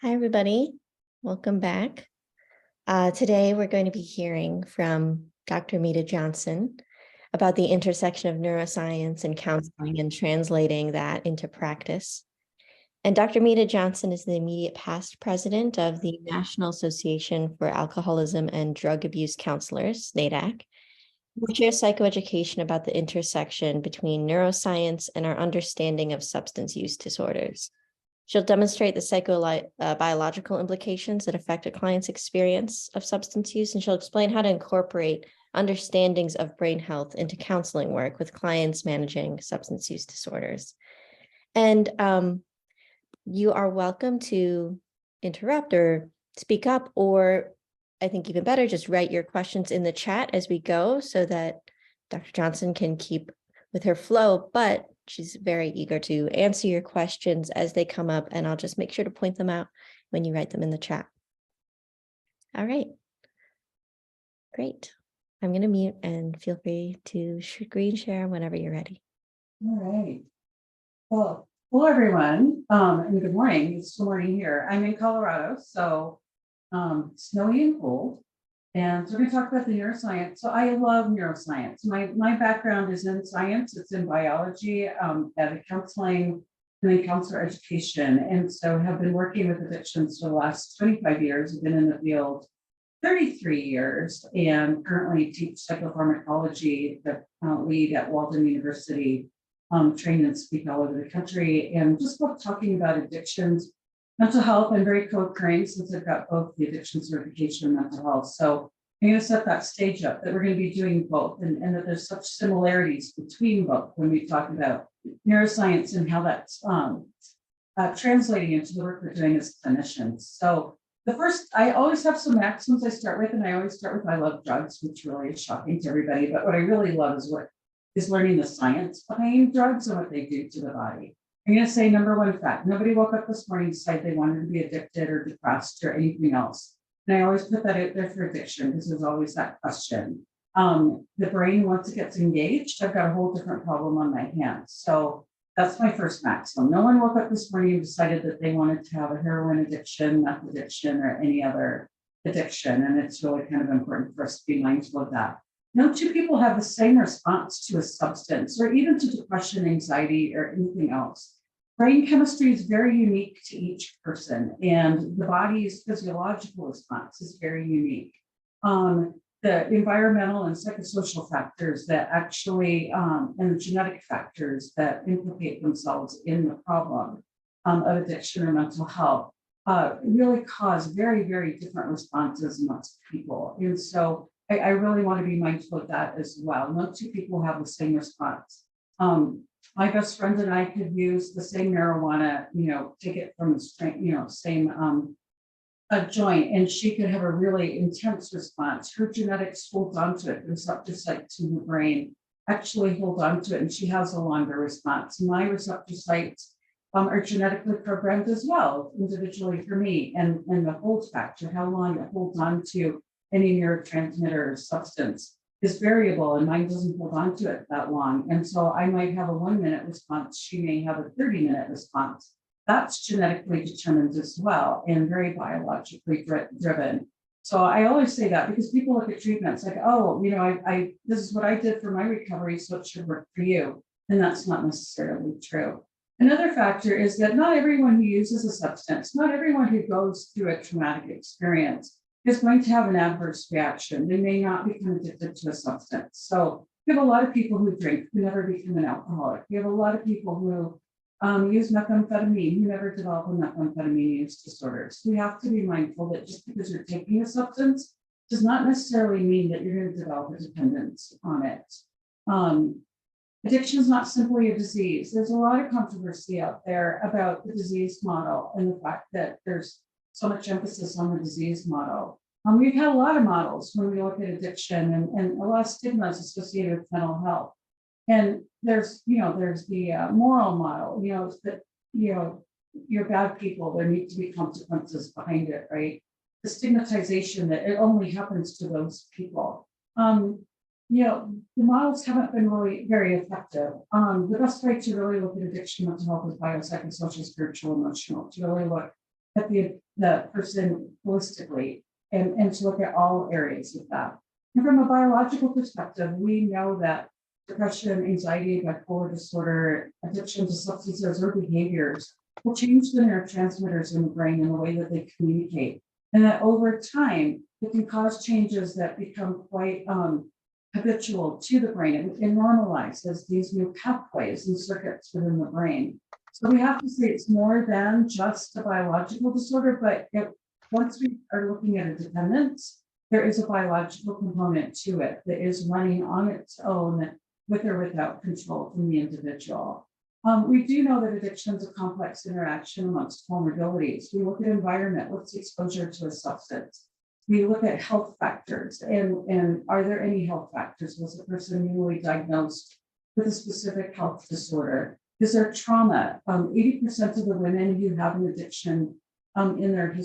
Hi, everybody. Welcome back. Today, we're going to be hearing from Dr. Mita Johnson about the intersection of neuroscience and counseling and translating that into practice. And Dr. Mita Johnson is the immediate past president of the National Association for Alcoholism and Drug Abuse Counselors, NADAC, which shares psychoeducation about the intersection between neuroscience and our understanding of substance use disorders. She'll demonstrate the biological implications that affect a client's experience of substance use, and she'll explain how to incorporate understandings of brain health into counseling work with clients managing substance use disorders. And you are welcome to interrupt or speak up, or I think even better, just write your questions in the chat as we go so that Dr. Johnson can keep with her flow, but she's very eager to answer your questions as they come up, and I'll just make sure to point them out when you write them in the chat. All right. Great. I'm going to mute and feel free to screen share whenever you're ready. All right. Well, hello, everyone, and good morning. It's still morning here. I'm in Colorado, so snowy and cold. And so we're going to talk about the neuroscience. So I love neuroscience. My background is in science. It's in biology, at counseling, and then counselor education. And so have been working with addictions for the last 25 years. I've been in the field 33 years and currently teach psychopharmacology, the lead at Walden University, train and speak all over the country. And just love talking about addictions. Mental health, I'm very co-occurring since I've got both the addiction certification and mental health. So I'm going to set that stage up that we're going to be doing both and that there's such similarities between both when we talk about neuroscience and how that's translating into the work we're doing as clinicians. So the first, I always have some maxims I start with, and I always start with I love drugs, which really is shocking to everybody. But what I really love is learning the science behind drugs and what they do to the body. I'm going to say number one fact. Nobody woke up this morning and decided they wanted to be addicted or depressed or anything else. And I always put that out there for addiction because there's always that question. The brain, once it gets engaged, I've got a whole different problem on my hands. So that's my first maximum. No one woke up this morning and decided that they wanted to have a heroin addiction, meth addiction, or any other addiction. And it's really kind of important for us to be mindful of that. No two people have the same response to a substance or even to depression, anxiety, or anything else. Brain chemistry is very unique to each person, and the body's physiological response is very unique. The environmental and psychosocial factors that actually, and the genetic factors that implicate themselves in the problem of addiction or mental health really cause very, very different responses amongst people. And so I really want to be mindful of that as well. No two people have the same response. My best friend and I could use the same marijuana, take it from the same a joint, and she could have a really intense response. Her genetics holds onto it. The receptor sites in the brain actually hold onto it, and she has a longer response. My receptor sites are genetically programmed as well, individually for me, and the hold factor, how long it holds on to any neurotransmitter or substance is variable, and mine doesn't hold on to it that long. And so I might have a 1 minute response. She may have a 30-minute response. That's genetically determined as well and very biologically driven. So I always say that because people look at treatments like, oh, this is what I did for my recovery, so it should work for you. And that's not necessarily true. Another factor is that not everyone who uses a substance, not everyone who goes through a traumatic experience is going to have an adverse reaction. They may not become addicted to a substance. So we have a lot of people who drink who never become an alcoholic. We have a lot of people who use methamphetamine who never develop a methamphetamine use disorder. So we have to be mindful that just because you're taking a substance does not necessarily mean that you're going to develop a dependence on it. Addiction is not simply a disease. There's a lot of controversy out there about the disease model and the fact that there's so much emphasis on the disease model. We've had a lot of models when we look at addiction and a lot of stigmas associated with mental health. And there's the moral model, that, you're bad people, there need to be consequences behind it, right? The stigmatization that it only happens to those people. The models haven't been really very effective. The best way to really look at addiction, mental health is biopsychosocial, spiritual, emotional, to really look at the person holistically and to look at all areas of that. And from a biological perspective, we know that depression, anxiety, bipolar disorder, addiction to substances or behaviors will change the neurotransmitters in the brain and the way that they communicate. And that over time, it can cause changes that become quite habitual to the brain. It normalizes these new pathways and circuits within the brain. So we have to say it's more than just a biological disorder, but once we are looking at a dependence, there is a biological component to it that is running on its own with or without control from the individual. We do know that addiction is a complex interaction amongst vulnerabilities. We look at environment, what's the exposure to a substance? We look at health factors and are there any health factors? Was the person newly diagnosed with a specific health disorder? Is there trauma? 80% of the women who have an addiction in their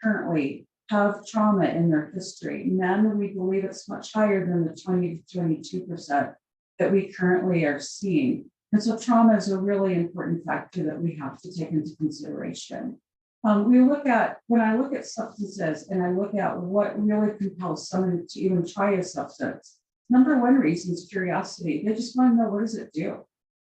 currently have trauma in their history. Men, we believe it's much higher than the 20 to 22% that we currently are seeing. And so trauma is a really important factor that we have to take into consideration. When I look at substances and I look at what really compels someone to even try a substance, number one reason is curiosity. They just want to know, what does it do?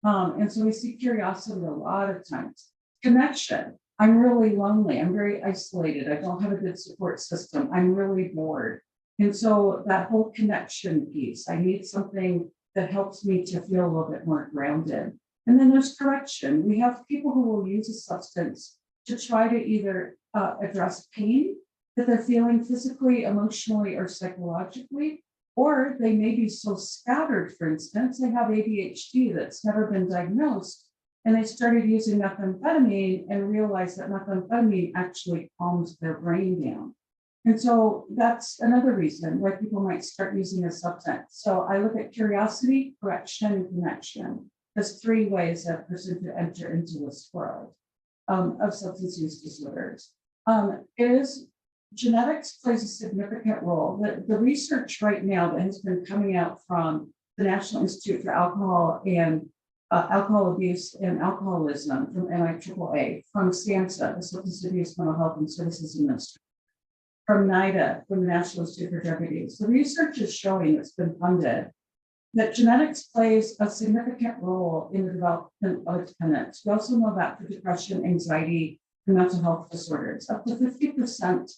And so we see curiosity a lot of times. Connection. I'm really lonely. I'm very isolated. I don't have a good support system. I'm really bored. And so that whole connection piece, I need something that helps me to feel a little bit more grounded. And then there's correction. We have people who will use a substance to try to either address pain that they're feeling physically, emotionally, or psychologically, or they may be so scattered, for instance, they have ADHD that's never been diagnosed, and they started using methamphetamine and realized that methamphetamine actually calms their brain down. And so that's another reason why people might start using a substance. So I look at curiosity, correction, and connection as three ways that a person could enter into this world of substance use disorders. Genetics plays a significant role. The research right now that has been coming out from the National Institute for Alcohol and Alcohol Abuse and Alcoholism from NIAAA, from SAMHSA, the Substance Abuse Mental Health and Services Administration, from Mita, from the National Institute for Drug Abuse. The research is showing, it's been funded, that genetics plays a significant role in the development of dependence. We also know that for depression, anxiety, and mental health disorders, up to 50%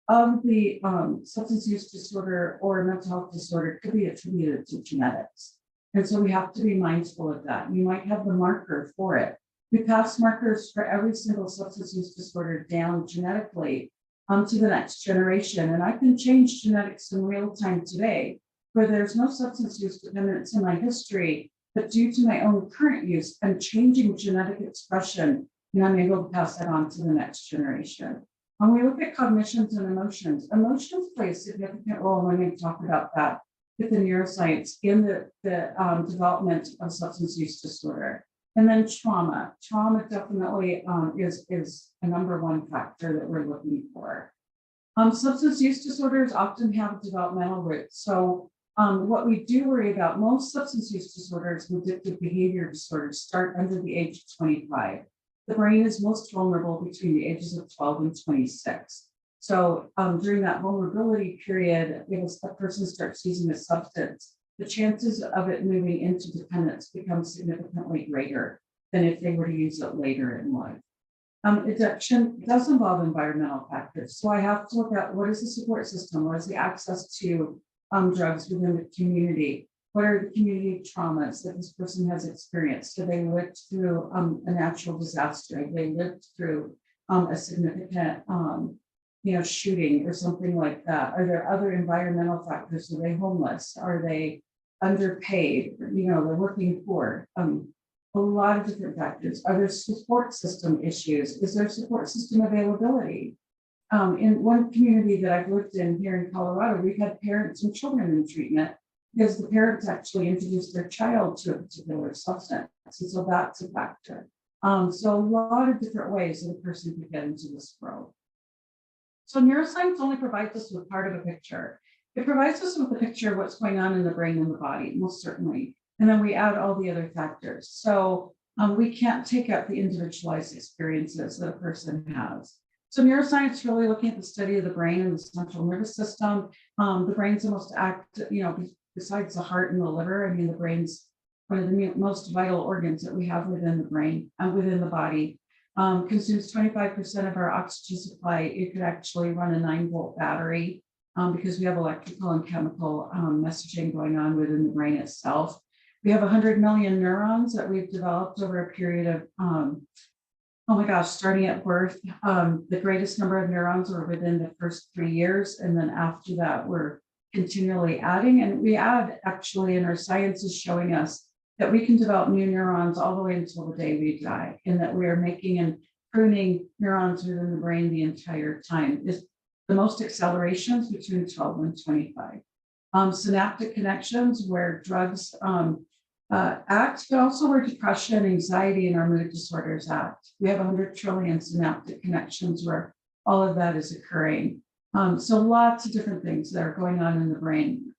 of the substance use disorder or mental health disorder could be attributed to genetics. And so we have to be mindful of that. You might have the marker for it. We pass markers for every single substance use disorder down genetically to the next generation. And I can change genetics in real time today, where there's no substance use dependence in my history, but due to my own current use, I'm changing genetic expression, and I'm able to pass that on to the next generation. When we look at cognitions and emotions play a significant role when we talk about that with the neuroscience in the development of substance use disorder. And then trauma definitely is a number one factor that we're looking for. Substance use disorders often have developmental roots. So what we do worry about, most substance use disorders and addictive behavior disorders start under the age of 25. The brain is most vulnerable between the ages of 12 and 26. So during that vulnerability period, if a person starts using a substance, the chances of it moving into dependence become significantly greater than if they were to use it later in life. Addiction does involve environmental factors. So I have to look at what is the support system, what is the access to drugs within the community, what are the community traumas that this person has experienced? Have they lived through a natural disaster? Have they lived through a significant shooting or something like that? Are there other environmental factors? Are they homeless? Are they underpaid? They're working poor. A lot of different factors. Are there support system issues? Is there support system availability? In one community that I've lived in here in Colorado, we've had parents and children in treatment because the parents actually introduced their child to a particular substance. And so that's a factor. So a lot of different ways that a person could get into this world. So neuroscience only provides us with part of a picture. It provides us with a picture of what's going on in the brain and the body, most certainly. And then we add all the other factors. So we can't take out the individualized experiences that a person has. So neuroscience really looking at the study of the brain and the central nervous system. The brain's the most active, besides the heart and the liver. I mean, the brain's one of the most vital organs that we have within the brain and within the body. Consumes 25% of our oxygen supply. It could actually run a 9-volt battery because we have electrical and chemical messaging going on within the brain itself. We have 100 million neurons that we've developed over a period of, oh my gosh, starting at birth. The greatest number of neurons are within the first 3 years. And then after that, we're continually adding. And we add actually, and our science is showing us that we can develop new neurons all the way until the day we die, and that we are making and pruning neurons within the brain the entire time. Is the most accelerations between 12 and 25. Synaptic connections where drugs act, but also where depression, anxiety, and our mood disorders act. We have 100 trillion synaptic connections where all of that is occurring. So lots of different things that are going on in the brain.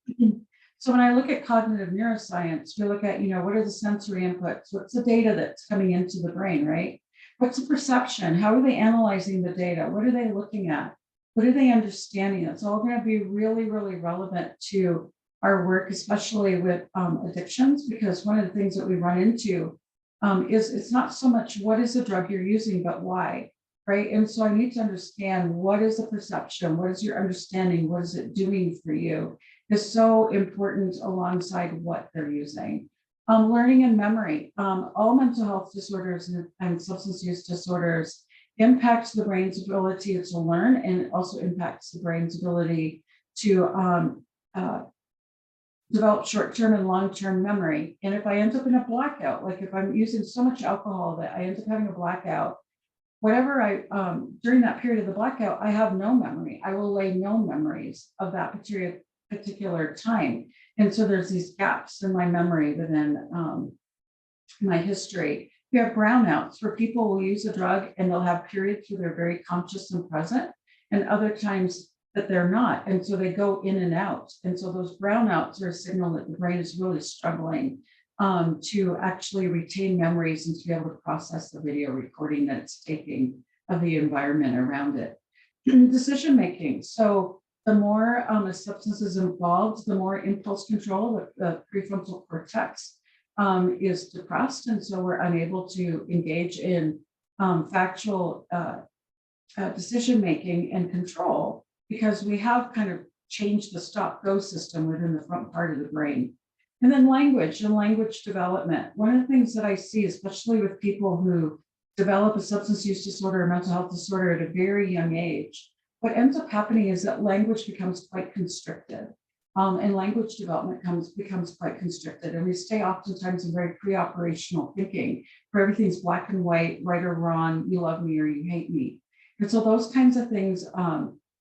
So when I look at cognitive neuroscience, we look at, what are the sensory inputs? What's the data that's coming into the brain, right? What's the perception? How are they analyzing the data? What are they looking at? What are they understanding? It's all going to be really, really relevant to our work, especially with addictions, because one of the things that we run into is it's not so much what is the drug you're using, but why, right? And so I need to understand what is the perception, what is your understanding, what is it doing for you is so important alongside what they're using. Learning and memory, all mental health disorders and substance use disorders impacts the brain's ability to learn, and it also impacts the brain's ability to develop short-term and long-term memory. And if I end up in a blackout, like if I'm using so much alcohol that I end up having a blackout, whatever during that period of the blackout, I have no memory. I will lay no memories of that particular time. And so there's these gaps in my memory within my history. We have brownouts where people will use a drug and they'll have periods where they're very conscious and present, and other times that they're not. And so they go in and out. And so those brownouts are a signal that the brain is really struggling to actually retain memories and to be able to process the video recording that it's taking of the environment around it. Decision making. So the more a substance is involved, the more impulse control, the prefrontal cortex is depressed. And so we're unable to engage in factual decision making and control, because we have kind of changed the stop-go system within the front part of the brain. And then language and language development. One of the things that I see, especially with people who develop a substance use disorder or mental health disorder at a very young age, what ends up happening is that language becomes quite constricted. And language development becomes quite constricted. And we stay oftentimes in very pre-operational thinking, where everything's black and white, right or wrong, you love me or you hate me. And so those kinds of things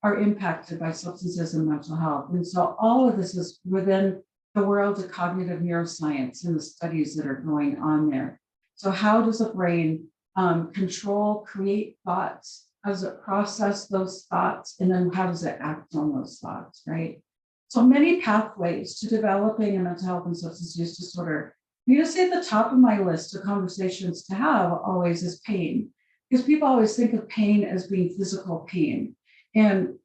are impacted by substances and mental health. And so all of this is within the world of cognitive neuroscience and the studies that are going on there. So how does the brain control, create thoughts? How does it process those thoughts? And then how does it act on those thoughts, right? So many pathways to developing a mental health and substance use disorder. You know, say at the top of my list of conversations to have always is pain, because people always think of pain as being physical pain. And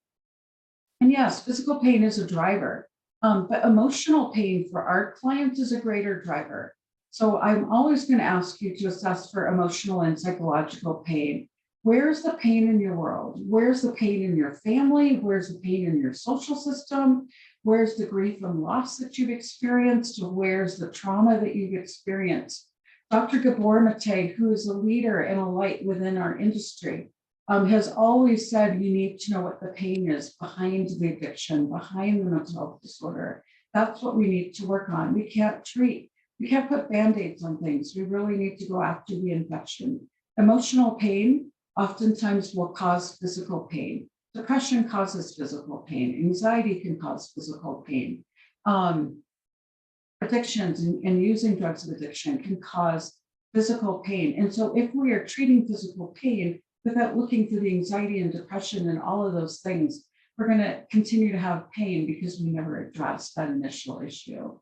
yes, physical pain is a driver, but emotional pain for our clients is a greater driver. So I'm always going to ask you to assess for emotional and psychological pain. Where's the pain in your world? Where's the pain in your family? Where's the pain in your social system? Where's the grief and loss that you've experienced? Where's the trauma that you've experienced? Dr. Gabor Mate, who is a leader and a light within our industry, has always said you need to know what the pain is behind the addiction, behind the mental health disorder. That's what we need to work on. We can't put Band-Aids on things. We really need to go after the infection. Emotional pain oftentimes will cause physical pain. Depression causes physical pain. Anxiety can cause physical pain. Addictions and using drugs of addiction can cause physical pain. And so if we are treating physical pain without looking for the anxiety and depression and all of those things, we're going to continue to have pain because we never addressed that initial issue.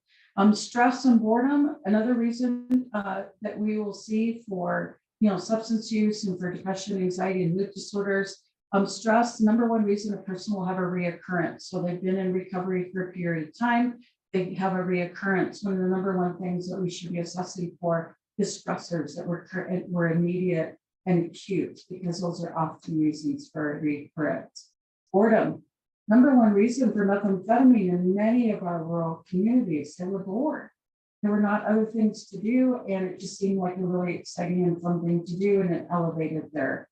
Stress and boredom, another reason that we will see for substance use and for depression, anxiety, and mood disorders Stress, number one reason a person will have a reoccurrence. So they've been in recovery for a period of time, they have a reoccurrence. One of the number one things that we should be assessing for is stressors that were immediate and acute, because those are often reasons for recurrence. Boredom, number one reason for methamphetamine in many of our rural communities. They were bored. There were not other things to do, and it just seemed like a really exciting and fun thing to do, and it elevated their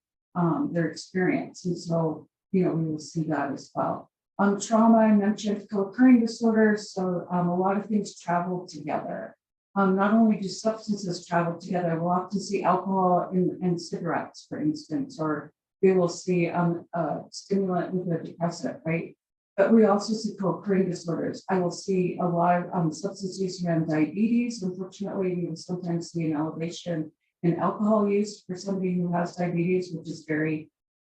experience. And so, we will see that as well. Trauma, I mentioned co-occurring disorders. So a lot of things travel together. Not only do substances travel together, we'll often see alcohol and cigarettes, for instance, or we will see a stimulant with a depressant, right? But we also see co-occurring disorders. I will see a lot of substance use around diabetes. Unfortunately, we will sometimes see an elevation in alcohol use for somebody who has diabetes, which is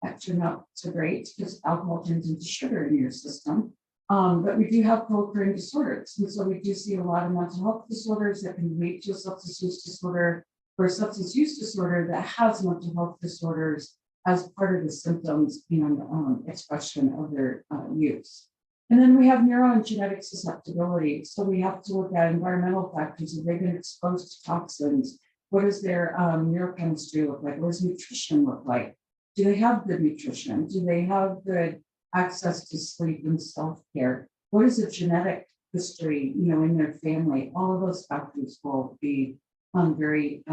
actually not so great because alcohol turns into sugar in your system. But we do have co-occurring disorders. And so we do see a lot of mental health disorders that can lead to a substance use disorder, or a substance use disorder that has mental health disorders as part of the symptoms and expression of their use. And then we have neuro and genetic susceptibility. So we have to look at environmental factors. Have they been exposed to toxins? What does their neurochemistry look like? What does nutrition look like? Do they have good nutrition? Do they have good access to sleep and self-care? What is the genetic history, in their family? All of those factors will be very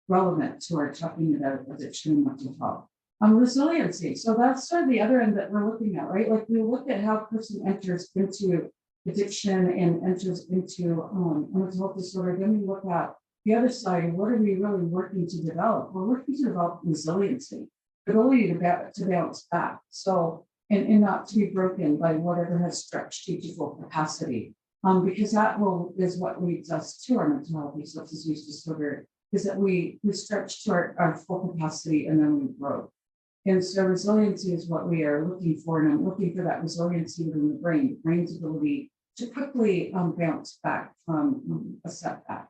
relevant to our talking about addiction and mental health. Resiliency. So that's sort of the other end that we're looking at, right? Like we look at how a person enters into addiction and enters into a mental health disorder. Then we look at the other side. What are we really working to develop? We're working to develop resiliency, the ability to bounce back. So, and not to be broken by whatever has stretched you to full capacity. Because that is what leads us to our mental health and substance use disorder, is that we stretch to our full capacity and then we broke. And so resiliency is what we are looking for. And I'm looking for that resiliency within the brain's ability to quickly bounce back from a setback.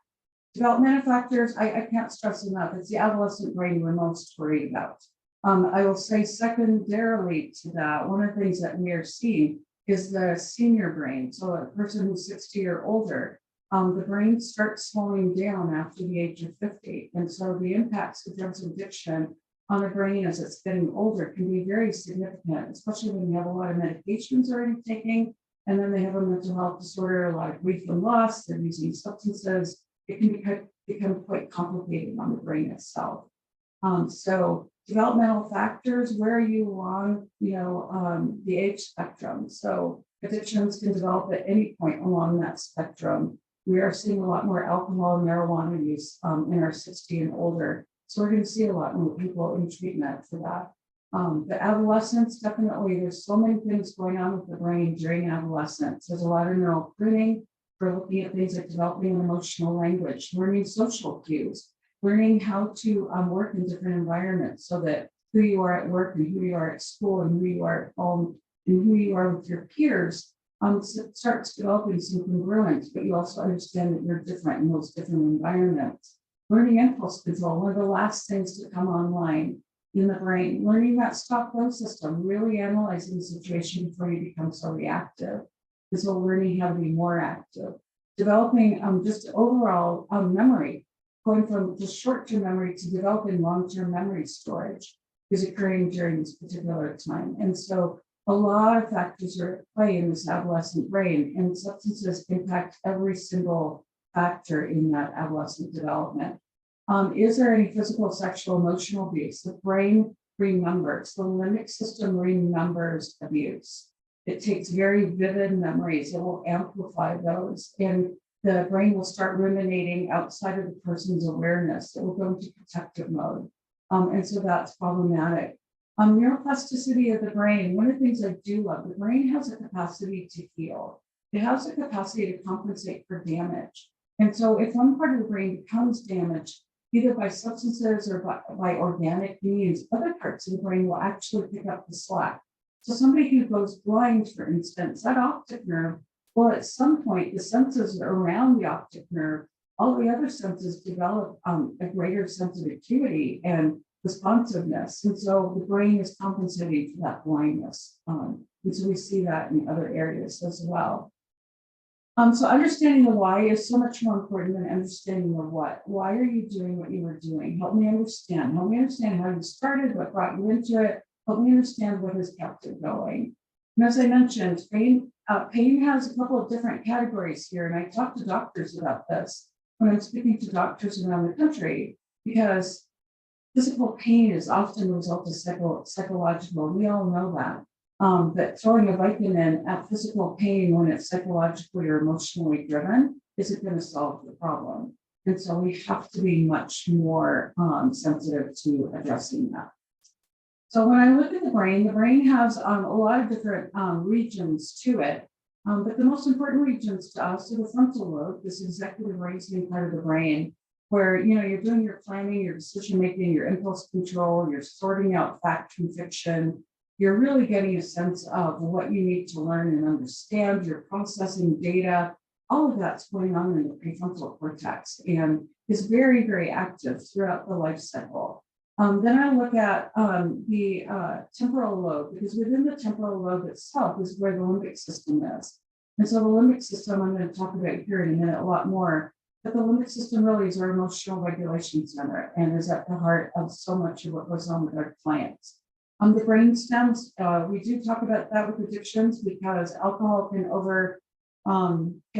Developmental factors, I can't stress enough. It's the adolescent brain we're most worried about. I will say secondarily to that, one of the things that we are seeing is the senior brain. So a person who's 60 or older, the brain starts slowing down after the age of 50. And so the impacts of drugs addiction on the brain as it's getting older can be very significant, especially when you have a lot of medications already taking, and then they have a mental health disorder, a lot of grief and loss, they're using substances. It can become quite complicated on the brain itself. So developmental factors, where are you along, the age spectrum? So addictions can develop at any point along that spectrum. We are seeing a lot more alcohol and marijuana use in our 60 and older. So we're going to see a lot more people in treatment for that. The adolescence, definitely, there's so many things going on with the brain during adolescence. There's a lot of neural pruning. We're looking at things like developing an emotional language, learning social cues, learning how to work in different environments, so that who you are at work and who you are at school and who you are at home and who you are with your peers starts developing some congruence, but you also understand that you're different in those different environments. Learning impulse control, one of the last things to come online in the brain. Learning that stop-flow system, really analyzing the situation before you become so reactive. And so learning how to be more active. Developing just overall memory, going from just short-term memory to developing long-term memory storage is occurring during this particular time. And so a lot of factors are at play in this adolescent brain, and substances impact every single factor in that adolescent development. Is there any physical, sexual, emotional abuse? The brain remembers, the limbic system remembers abuse. It takes very vivid memories. It will amplify those, and the brain will start ruminating outside of the person's awareness. It will go into protective mode. And so that's problematic. Neuroplasticity of the brain. One of the things I do love, the brain has a capacity to heal. It has a capacity to compensate for damage. And so if one part of the brain becomes damaged, either by substances or by organic means, other parts of the brain will actually pick up the slack. So somebody who goes blind, for instance, that optic nerve, well, at some point, the senses around the optic nerve, all the other senses develop a greater sense of acuity, and responsiveness. And so the brain is compensating for that blindness. And so we see that in other areas as well. So understanding the why is so much more important than understanding the what. Why are you doing what you were doing? Help me understand. Help me understand how you started, what brought you into it. Help me understand what has kept it going. And as I mentioned, pain has a couple of different categories here. And I talk to doctors about this when I'm speaking to doctors around the country, because physical pain is often a result of psychological. We all know that. But throwing a vitamin at physical pain when it's psychologically or emotionally driven isn't going to solve the problem. And so we have to be much more sensitive to addressing that. So when I look at the brain has a lot of different regions to it. But the most important regions to us are the frontal lobe, this executive reasoning part of the brain, where you're doing your planning, your decision making, your impulse control, you're sorting out fact from fiction. You're really getting a sense of what you need to learn and understand. You're processing data. All of that's going on in the prefrontal cortex and is very, very active throughout the life cycle. Then I look at the temporal lobe, because within the temporal lobe itself is where the limbic system is. And so the limbic system, I'm going to talk about here in a minute a lot more, but the limbic system really is our emotional regulation center and is at the heart of so much of what goes on with our clients. The brain stems, we do talk about that with addictions because alcohol can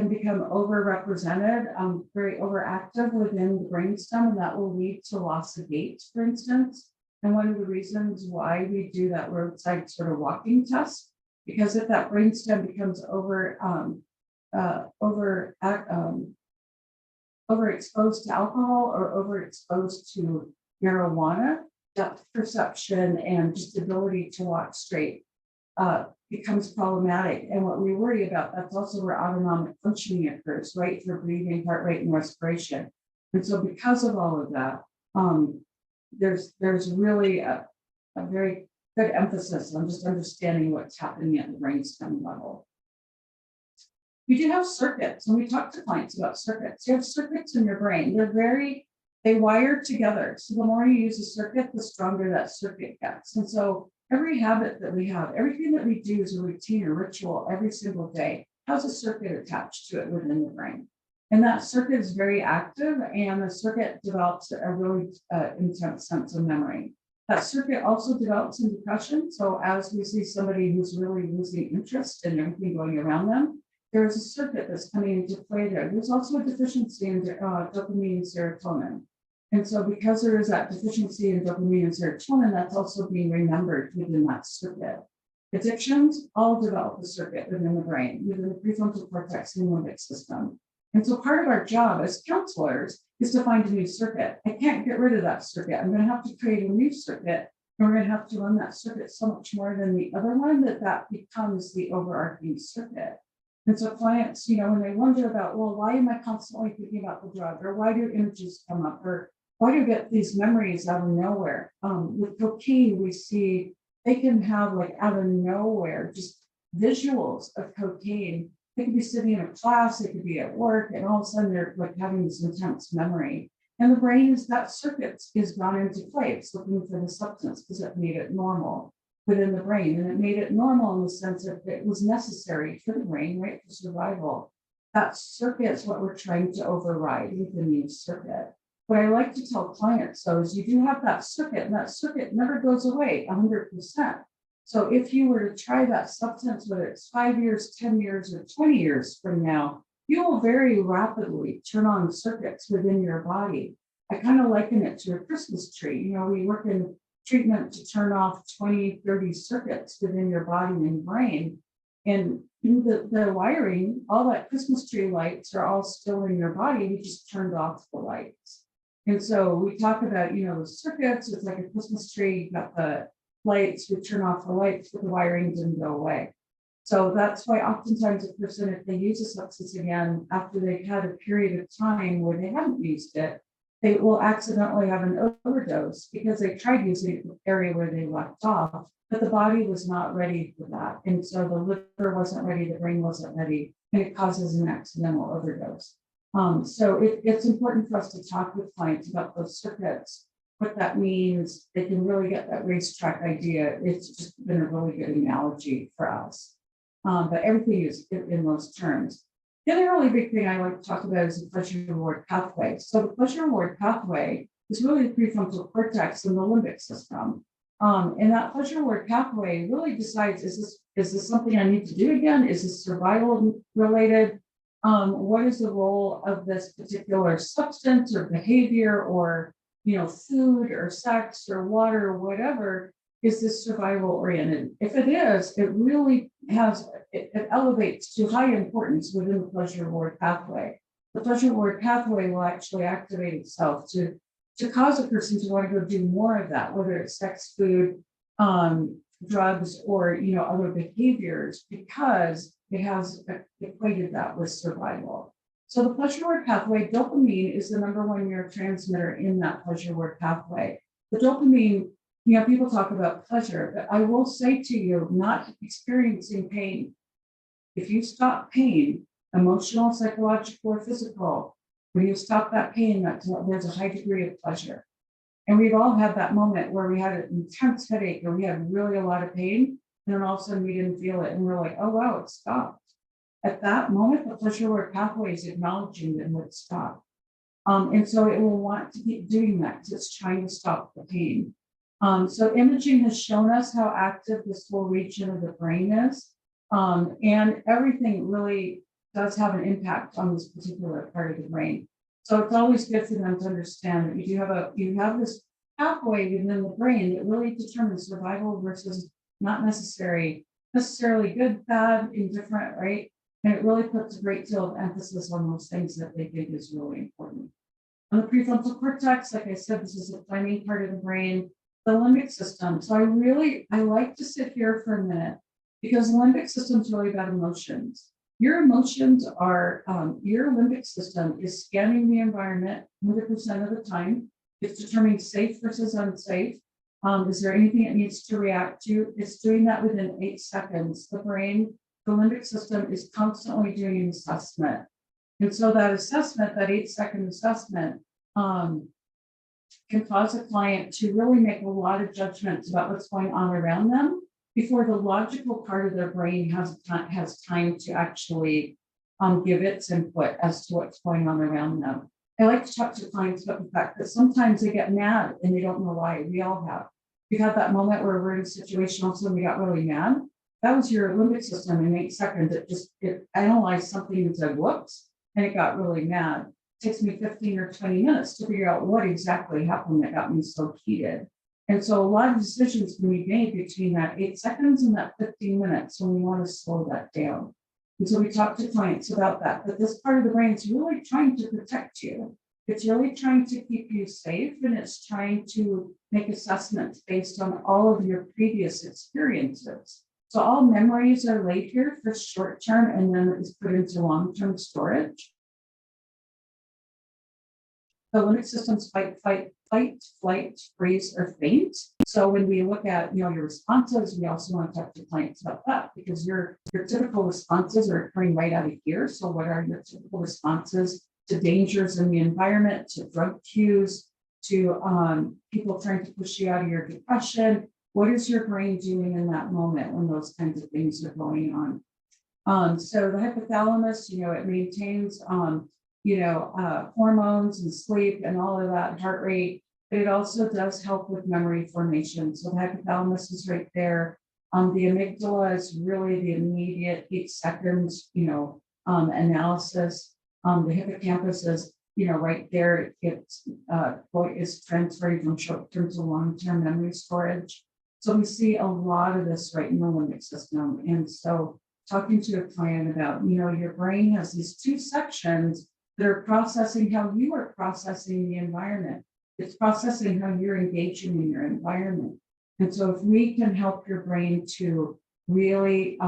become overrepresented, very overactive within the brainstem, and that will lead to loss of gait, for instance. And one of the reasons why we do that roadside sort of walking test, because if that brainstem becomes overexposed to alcohol or overexposed to marijuana, depth perception and just ability to walk straight becomes problematic. And what we worry about, that's also where autonomic functioning occurs, right? For breathing, heart rate, and respiration. And so because of all of that, there's really a very good emphasis on just understanding what's happening at the brainstem level. We do have circuits, and we talk to clients about circuits. You have circuits in your brain. They wire together. So the more you use a circuit, the stronger that circuit gets. And so every habit that we have, everything that we do is a routine or ritual every single day, has a circuit attached to it within the brain. And that circuit is very active, and the circuit develops a really intense sense of memory. That circuit also develops in depression. So as we see somebody who's really losing interest in everything going around them, there's a circuit that's coming into play there. There's also a deficiency in dopamine and serotonin. And so because there is that deficiency in dopamine and serotonin, that's also being remembered within that circuit. Addictions all develop a circuit within the brain, within the prefrontal cortex and limbic system. And so part of our job as counselors is to find a new circuit. I can't get rid of that circuit. I'm going to have to create a new circuit, and we're going to have to run that circuit so much more than the other one that becomes the overarching circuit. And so clients, when they wonder about, well, why am I constantly thinking about the drug, or why do images come up, or why do you get these memories out of nowhere? With cocaine, we see they can have like out of nowhere just visuals of cocaine. They could be sitting in a class, they could be at work, and all of a sudden they're like having this intense memory. And the brain that circuit is gone into play. It's looking for the substance because it made it normal within the brain. And it made it normal in the sense that it was necessary for the brain, right, for survival. That circuit is what we're trying to override with the new circuit. What I like to tell clients, though, is you do have that circuit, and that circuit never goes away 100%. So if you were to try that substance, whether it's 5 years, 10 years, or 20 years from now, you will very rapidly turn on circuits within your body. I kind of liken it to a Christmas tree. We work in treatment to turn off 20, 30 circuits within your body and brain. And the wiring, all that Christmas tree lights are all still in your body. We just turned off the lights. And so we talk about, the circuits, it's like a Christmas tree, you've got the lights, we turn off the lights, but the wiring didn't go away. So that's why oftentimes a person, if they use a substance again, after they've had a period of time where they haven't used it, they will accidentally have an overdose because they tried using it in the area where they left off, but the body was not ready for that. And so the liver wasn't ready, the brain wasn't ready, and it causes an accidental overdose. So it's important for us to talk with clients about those circuits what that means, they can really get that racetrack idea. It's just been a really good analogy for us. But everything is in those terms. The other really big thing I like to talk about is the pleasure reward pathway. So the pleasure reward pathway is really the prefrontal cortex and the limbic system. And that pleasure reward pathway really decides, is this something I need to do again? Is this survival related? What is the role of this particular substance or behavior or food or sex or water or whatever? Is this survival oriented? If it is, it really has, it elevates to high importance within the pleasure reward pathway. The pleasure reward pathway will actually activate itself to cause a person to want to go do more of that, whether it's sex, food, drugs, or other behaviors, because it has equated that with survival. So the pleasure reward pathway, dopamine is the #1 neurotransmitter in that pleasure reward pathway. The dopamine, people talk about pleasure, but I will say to you, not experiencing pain. If you stop pain, emotional, psychological, or physical, when you stop that pain, there's a high degree of pleasure. And we've all had that moment where we had an intense headache or we had really a lot of pain, and then all of a sudden we didn't feel it. And we're like, oh, wow, it stopped. At that moment, the pleasure reward pathway is acknowledging that it stopped. And so it will want to keep doing that because it's trying to stop the pain. So imaging has shown us how active this whole region of the brain is. And everything really does have an impact on this particular part of the brain. So it's always good for them to understand that you have this pathway within the brain that really determines survival versus not necessarily good, bad, indifferent, right? And it really puts a great deal of emphasis on those things that they think is really important. On the prefrontal cortex, like I said, this is the planning part of the brain, the limbic system. So I like to sit here for a minute because the limbic system is really about emotions. Your emotions are, your limbic system is scanning the environment 100% of the time. It's determining safe versus unsafe. Is there anything it needs to react to? It's doing that within 8 seconds. The limbic system is constantly doing an assessment. And so that assessment, that 8-second assessment, can cause a client to really make a lot of judgments about what's going on around them before the logical part of their brain has time to actually give its input as to what's going on around them. I like to talk to clients about the fact that sometimes they get mad and they don't know why. We all have. We've had that moment where we're in a situation, also we got really mad. That was your limbic system in 8 seconds. It analyzed something and said, whoops, and it got really mad. It takes me 15 or 20 minutes to figure out what exactly happened that got me so heated. And so a lot of decisions can be made between that 8 seconds and that 15 minutes when we want to slow that down. And so we talk to clients about that, but this part of the brain is really trying to protect you. It's really trying to keep you safe, and it's trying to make assessments based on all of your previous experiences. So all memories are laid here for short term and then it's put into long-term storage. The limbic system's fight, flight, freeze, or faint. So when we look at your responses, we also want to talk to clients about that because your typical responses are occurring right out of here. So what are your typical responses to dangers in the environment, to drug cues, to people trying to push you out of your depression? What is your brain doing in that moment when those kinds of things are going on? So the hypothalamus, it maintains hormones and sleep and all of that, heart rate, but it also does help with memory formation. So the hypothalamus is right there. The amygdala is really the immediate 8 seconds, analysis. The hippocampus is, right there. It's is transferring from short-term to long-term memory storage. So we see a lot of this right in the limbic system. And so talking to a client about, your brain has these 2 sections that are processing how you are processing the environment. It's processing how you're engaging in your environment. And so if we can help your brain to really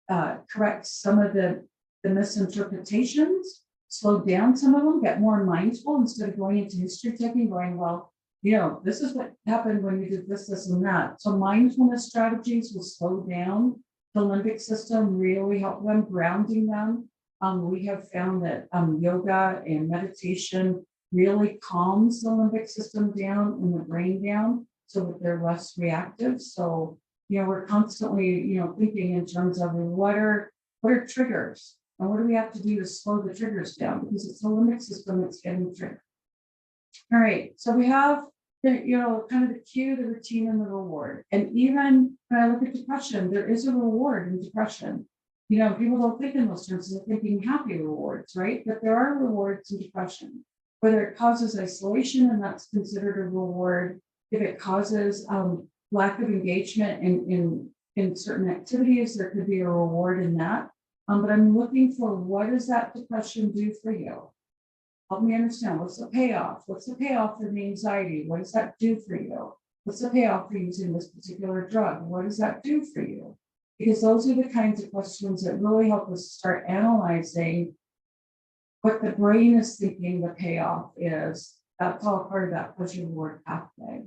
correct some of the misinterpretations, slow down some of them, get more mindful instead of going into history taking, going, well, this is what happened when you did this, this, and that. So mindfulness strategies will slow down the limbic system, really help them, grounding them. We have found that yoga and meditation really calms the limbic system down and the brain down so that they're less reactive. So, we're constantly, thinking in terms of what are triggers and what do we have to do to slow the triggers down, because it's the limbic system that's getting triggered. All right, so we have the, kind of the cue, the routine, and the reward. And even when I look at depression, there is a reward in depression. People don't think in those terms, they're thinking happy rewards, right? But there are rewards in depression, whether it causes isolation, and that's considered a reward. If it causes lack of engagement in certain activities, there could be a reward in that. But I'm looking for, what does that depression do for you? Help me understand, what's the payoff? What's the payoff for the anxiety? What does that do for you? What's the payoff for using this particular drug? What does that do for you? Because those are the kinds of questions that really help us start analyzing what the brain is thinking the payoff is. That's all part of that pleasure reward pathway.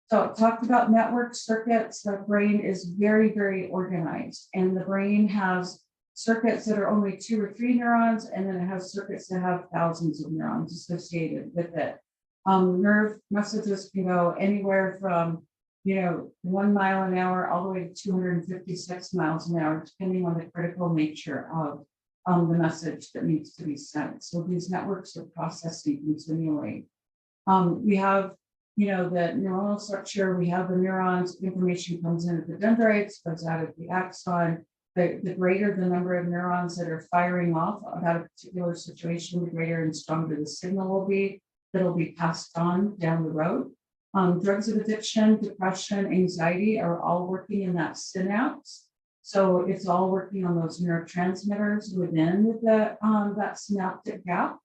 So I talked about network circuits. The brain is very, very organized, and the brain has circuits that are only 2 or 3 neurons, and then it has circuits that have thousands of neurons associated with it. Nerve messages can go anywhere from 1 mile an hour all the way to 256 miles an hour, depending on the critical nature of the message that needs to be sent. So these networks are processing continually. We have the neuronal structure. We have the neurons. Information comes in at the dendrites, goes out at the axon. The greater the number of neurons that are firing off about a particular situation, the greater and stronger the signal will be that'll be passed on down the road. Drugs of addiction, depression, anxiety are all working in that synapse. So it's all working on those neurotransmitters within that synaptic gap,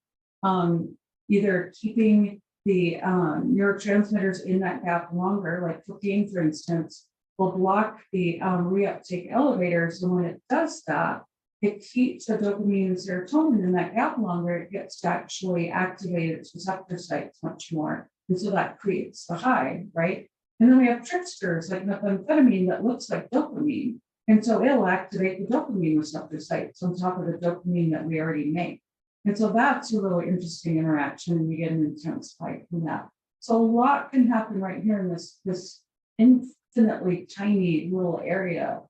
either keeping the neurotransmitters in that gap longer, like cocaine, for instance, will block the reuptake elevators. And when it does that, it keeps the dopamine and serotonin in that gap longer. It gets to actually activate its receptor sites much more. And so that creates the high, right? And then we have tricksters like methamphetamine that looks like dopamine. And so it'll activate the dopamine receptor sites on top of the dopamine that we already make. And so that's a really interesting interaction, and you get an intense spike from that. So a lot can happen right here in this infinitely tiny little area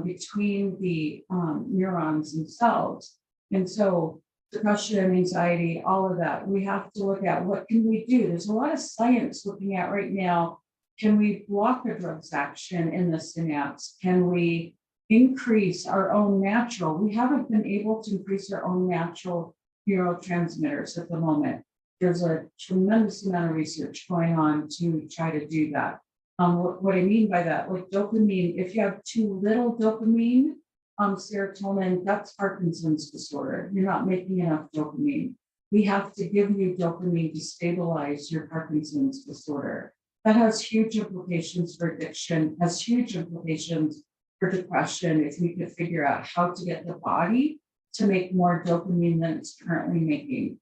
between the neurons themselves. And so depression, anxiety, all of that, we have to look at what can we do. There's a lot of science looking at right now. Can we block a drug's action in the synapse? Can we increase our own natural? We haven't been able to increase our own natural neurotransmitters at the moment. There's a tremendous amount of research going on to try to do that. What I mean by that, like dopamine, if you have too little dopamine, serotonin, that's Parkinson's disorder. You're not making enough dopamine. We have to give you dopamine to stabilize your Parkinson's disorder. That has huge implications for addiction, has huge implications for depression if we could figure out how to get the body to make more dopamine than it's currently making.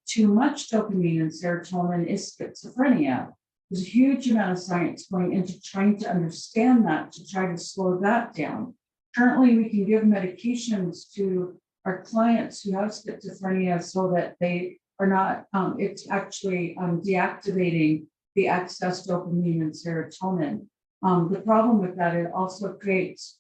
Too much dopamine and serotonin is schizophrenia. There's a huge amount of science going into trying to understand that, to try to slow that down. Currently, we can give medications to our clients who have schizophrenia so that they are not, it's actually deactivating the excess dopamine and serotonin. The problem with that, it also creates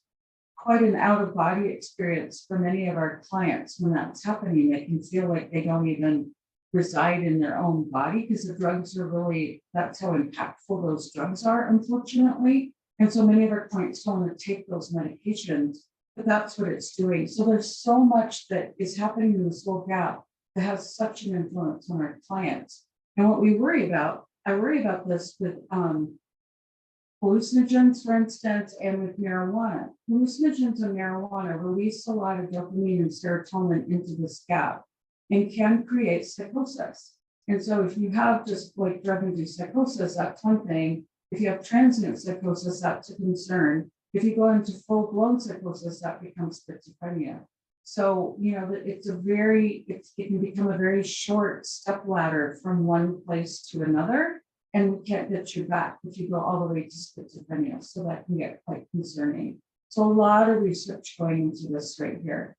quite an out-of-body experience for many of our clients. When that's happening, they can feel like they don't even reside in their own body, because the drugs are really, that's how impactful those drugs are, unfortunately. And so many of our clients don't want to take those medications, but that's what it's doing. So there's so much that is happening in this whole gap that has such an influence on our clients. And what we worry about, I worry about this with hallucinogens, for instance, and with marijuana. Hallucinogens and marijuana release a lot of dopamine and serotonin into this gap and can create psychosis. And so if you have just like drug-induced psychosis, that's one thing. If you have transient psychosis, that's a concern. If you go into full-blown psychosis, that becomes schizophrenia. So, it can become a very short step ladder from one place to another, and we can't get you back if you go all the way to schizophrenia. So that can get quite concerning. So a lot of research going into this right here.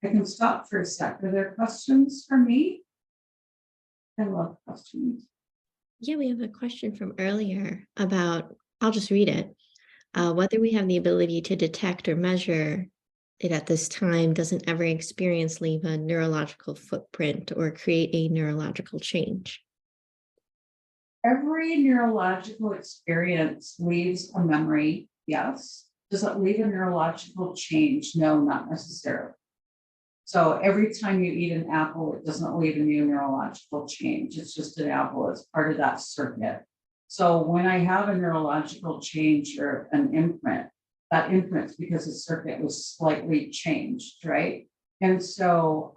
I can stop for a sec. Are there questions for me? I love questions. Yeah, we have a question from earlier about, I'll just read it. Whether we have the ability to detect or measure it at this time, doesn't every experience leave a neurological footprint or create a neurological change? Every neurological experience leaves a memory, yes. Does it leave a neurological change? No, not necessarily. So every time you eat an apple, it doesn't leave a new neurological change. It's just an apple. It's part of that circuit. So when I have a neurological change or an imprint, that imprint's because the circuit was slightly changed, right? And so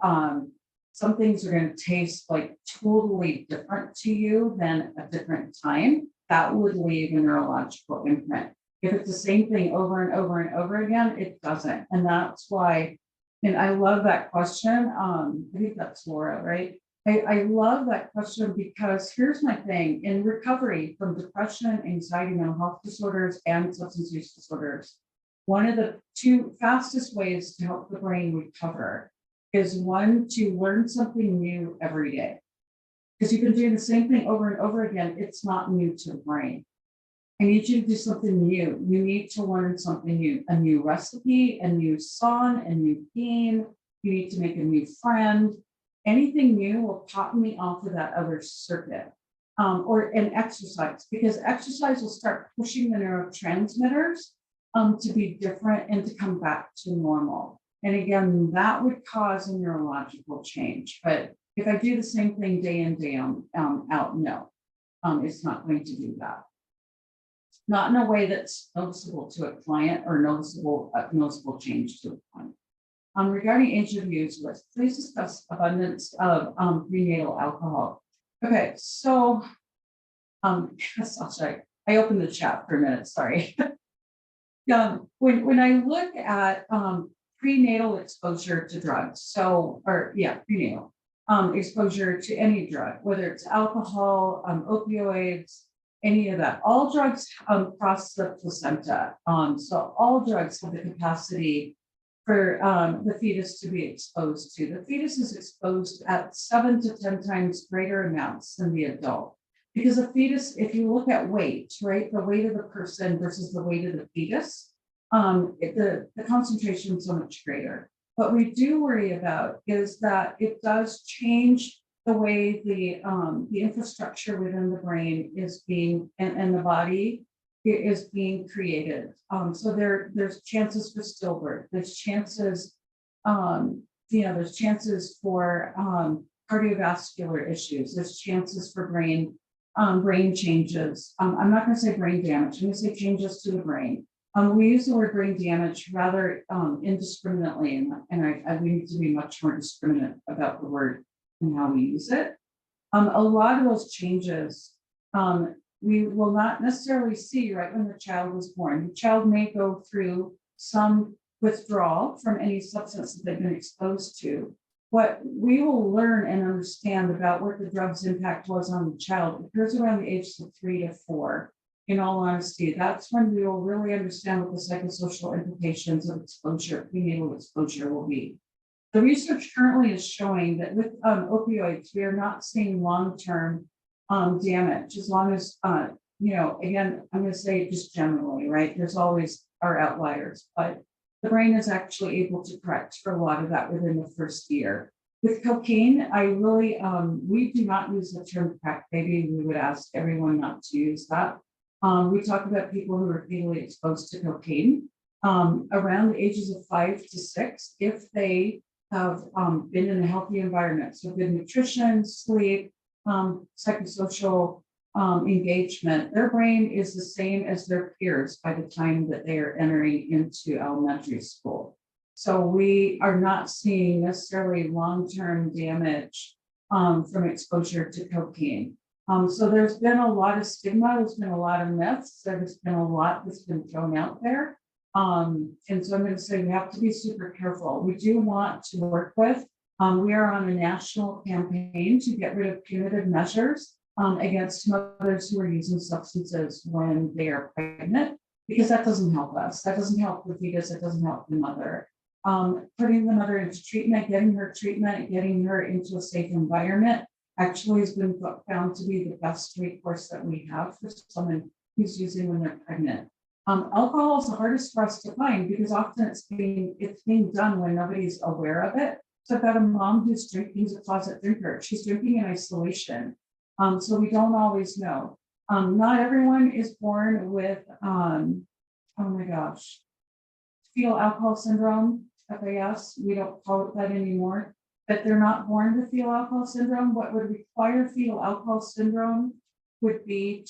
some things are going to taste like totally different to you than a different time. That would leave a neurological imprint. If it's the same thing over and over and over again, it doesn't. And that's why, and I love that question. I think that's Laura, right? I love that question because here's my thing. In recovery from depression, anxiety, mental health disorders, and substance use disorders, one of the two fastest ways to help the brain recover is one, to learn something new every day. Because you've been doing the same thing over and over again, it's not new to the brain. I need you to do something new. You need to learn something new, a new recipe, a new song, a new theme. You need to make a new friend. Anything new will pop me off of that other circuit. Or an exercise, because exercise will start pushing the neurotransmitters to be different and to come back to normal. And again, that would cause a neurological change. But if I do the same thing day in, day out, no, it's not going to do that. Not in a way that's noticeable to a client or noticeable change to a client. Regarding age of use list, please discuss abundance of prenatal alcohol. Okay, so sorry, I opened the chat for a minute, sorry. When I look at prenatal exposure to drugs, prenatal exposure to any drug, whether it's alcohol, opioids, any of that, all drugs cross the placenta. So all drugs have the capacity for the fetus to be exposed to. The fetus is exposed at 7 to 10 times greater amounts than the adult. Because a fetus, if you look at weight, right, the weight of the person versus the weight of the fetus, the concentration is so much greater. What we do worry about is that it does change the way the infrastructure within the brain is being, and the body is being created. So there's chances for stillbirth. There's chances, there's chances for cardiovascular issues. There's chances for brain changes. I'm not going to say brain damage. I'm going to say changes to the brain. We use the word brain damage rather indiscriminately, and we need to be much more discriminate about the word and how we use it. A lot of those changes we will not necessarily see right when the child was born. The child may go through some withdrawal from any substance that they've been exposed to. What we will learn and understand about what the drug's impact was on the child occurs around the ages of 3 to 4. In all honesty, that's when we will really understand what the psychosocial implications of exposure, prenatal exposure, will be. The research currently is showing that with opioids, we are not seeing long-term damage, as long as, again, I'm going to say just generally, right? There's always our outliers, but the brain is actually able to correct for a lot of that within the first year. With cocaine, I really, we do not use the term crack baby. We would ask everyone not to use that. We talk about people who are fatally exposed to cocaine around the ages of 5 to 6, if they have been in a healthy environment. So good nutrition, sleep, psychosocial engagement. Their brain is the same as their peers by the time that they are entering into elementary school. So we are not seeing necessarily long-term damage from exposure to cocaine. So there's been a lot of stigma, there's been a lot of myths, there's been a lot that's been thrown out there. And so I'm going to say we have to be super careful. We do want to work with, we are on a national campaign to get rid of punitive measures against mothers who are using substances when they are pregnant, because that doesn't help us. That doesn't help the fetus, it doesn't help the mother. putting the mother into treatment, getting her into a safe environment actually has been found to be the best recourse that we have for someone who's using when they're pregnant. Alcohol is the hardest for us to find because often it's being done when nobody's aware of it. So I've got a mom who's a closet drinker. She's drinking in isolation. So we don't always know. Not everyone is born with, oh my gosh, fetal alcohol syndrome, FAS. We don't call it that anymore, but they're not born with fetal alcohol syndrome. What would require fetal alcohol syndrome would be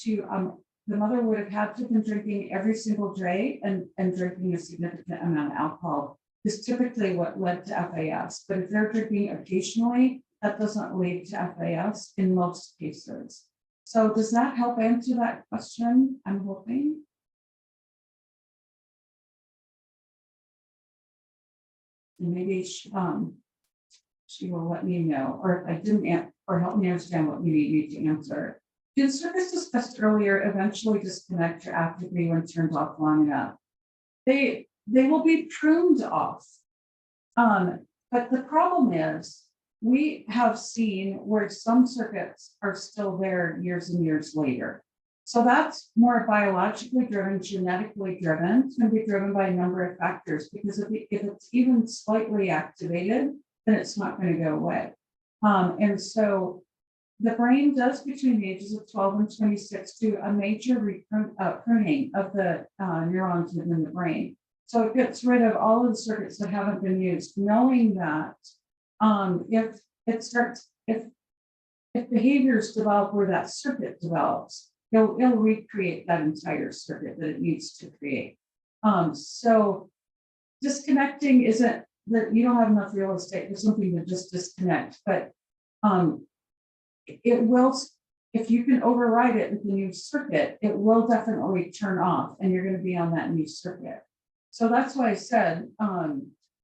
the mother would have had to have been drinking every single day and drinking a significant amount of alcohol is typically what led to FAS. But if they're drinking occasionally, that doesn't lead to FAS in most cases. So does that help answer that question? I'm hoping. And maybe she will let me know, or if I didn't, or help me understand what you need me to answer. The circuits discussed earlier eventually disconnect or activate when turned off long enough. They will be pruned off. But the problem is we have seen where some circuits are still there years and years later. So that's more biologically driven, genetically driven. It's going to be driven by a number of factors because if it's even slightly activated, then it's not going to go away. And so the brain does between the ages of 12 and 26 do a major pruning of the neurons within the brain. So it gets rid of all of the circuits that haven't been used, knowing that if behaviors develop where that circuit develops, it'll recreate that entire circuit that it needs to create. So disconnecting isn't that you don't have enough real estate for something to just disconnect, but it will, if you can override it with the new circuit, it will definitely turn off and you're going to be on that new circuit. So that's why I said,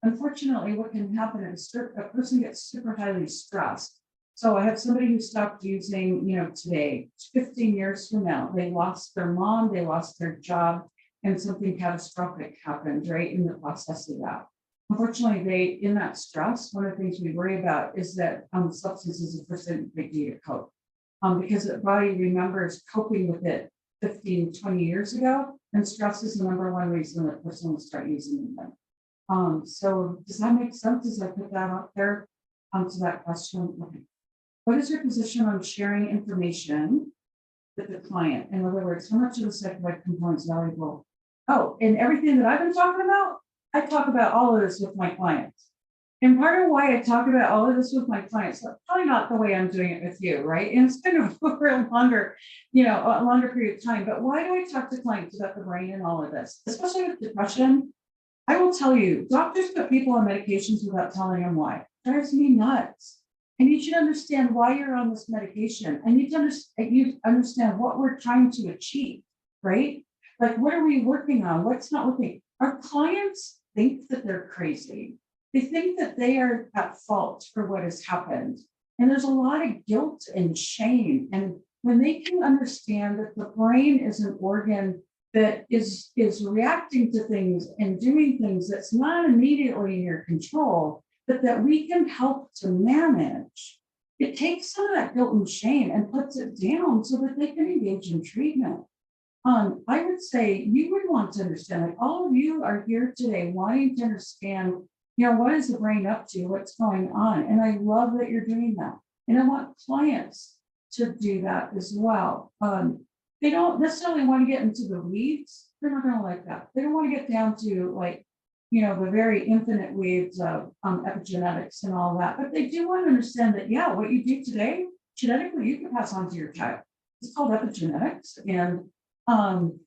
unfortunately, what can happen is a person gets super highly stressed. So I have somebody who stopped using, today, 15 years from now, they lost their mom, they lost their job, and something catastrophic happened right in the process of that. Unfortunately, in that stress, one of the things we worry about is that substance is a first big to cope because the body remembers coping with it 15, 20 years ago, and stress is the number one reason that person will start using them. So does that make sense as I put that out there to that question? Okay. What is your position on sharing information with the client? In other words, how much of the psychedelic component is valuable? Oh, and everything that I've been talking about, I talk about all of this with my clients. And part of why I talk about all of this with my clients, probably not the way I'm doing it with you, right? And it's kind of over a longer period of time. But why do I talk to clients about the brain and all of this? Especially with depression, I will tell you, doctors put people on medications without telling them why. It drives me nuts. I need you to understand why you're on this medication. I need to understand what we're trying to achieve, right? Like, what are we working on? What's not working? Our clients think that they're crazy. They think that they are at fault for what has happened. And there's a lot of guilt and shame. And when they can understand that the brain is an organ that is reacting to things and doing things that's not immediately in your control, but that we can help to manage, it takes some of that guilt and shame and puts it down so that they can engage in treatment. I would say you would want to understand, like all of you are here today wanting to understand, what is the brain up to, what's going on? And I love that you're doing that. And I want clients to do that as well. They don't necessarily want to get into the weeds. They're not going to like that. They don't want to get down to the very infinite weeds of epigenetics and all that. But they do want to understand that, what you do today, genetically, you can pass on to your child. It's called epigenetics. And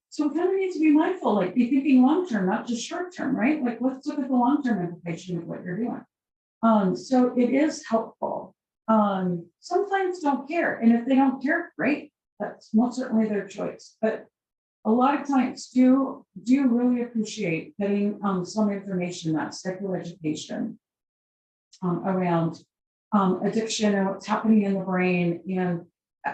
so we kind of need to be mindful, be thinking long-term, not just short-term, right? Let's look at the long-term implication of what you're doing. So it is helpful. Some clients don't care. And if they don't care, great. That's most certainly their choice. But a lot of clients do really appreciate getting some information, that psychoeducation around addiction and what's happening in the brain, and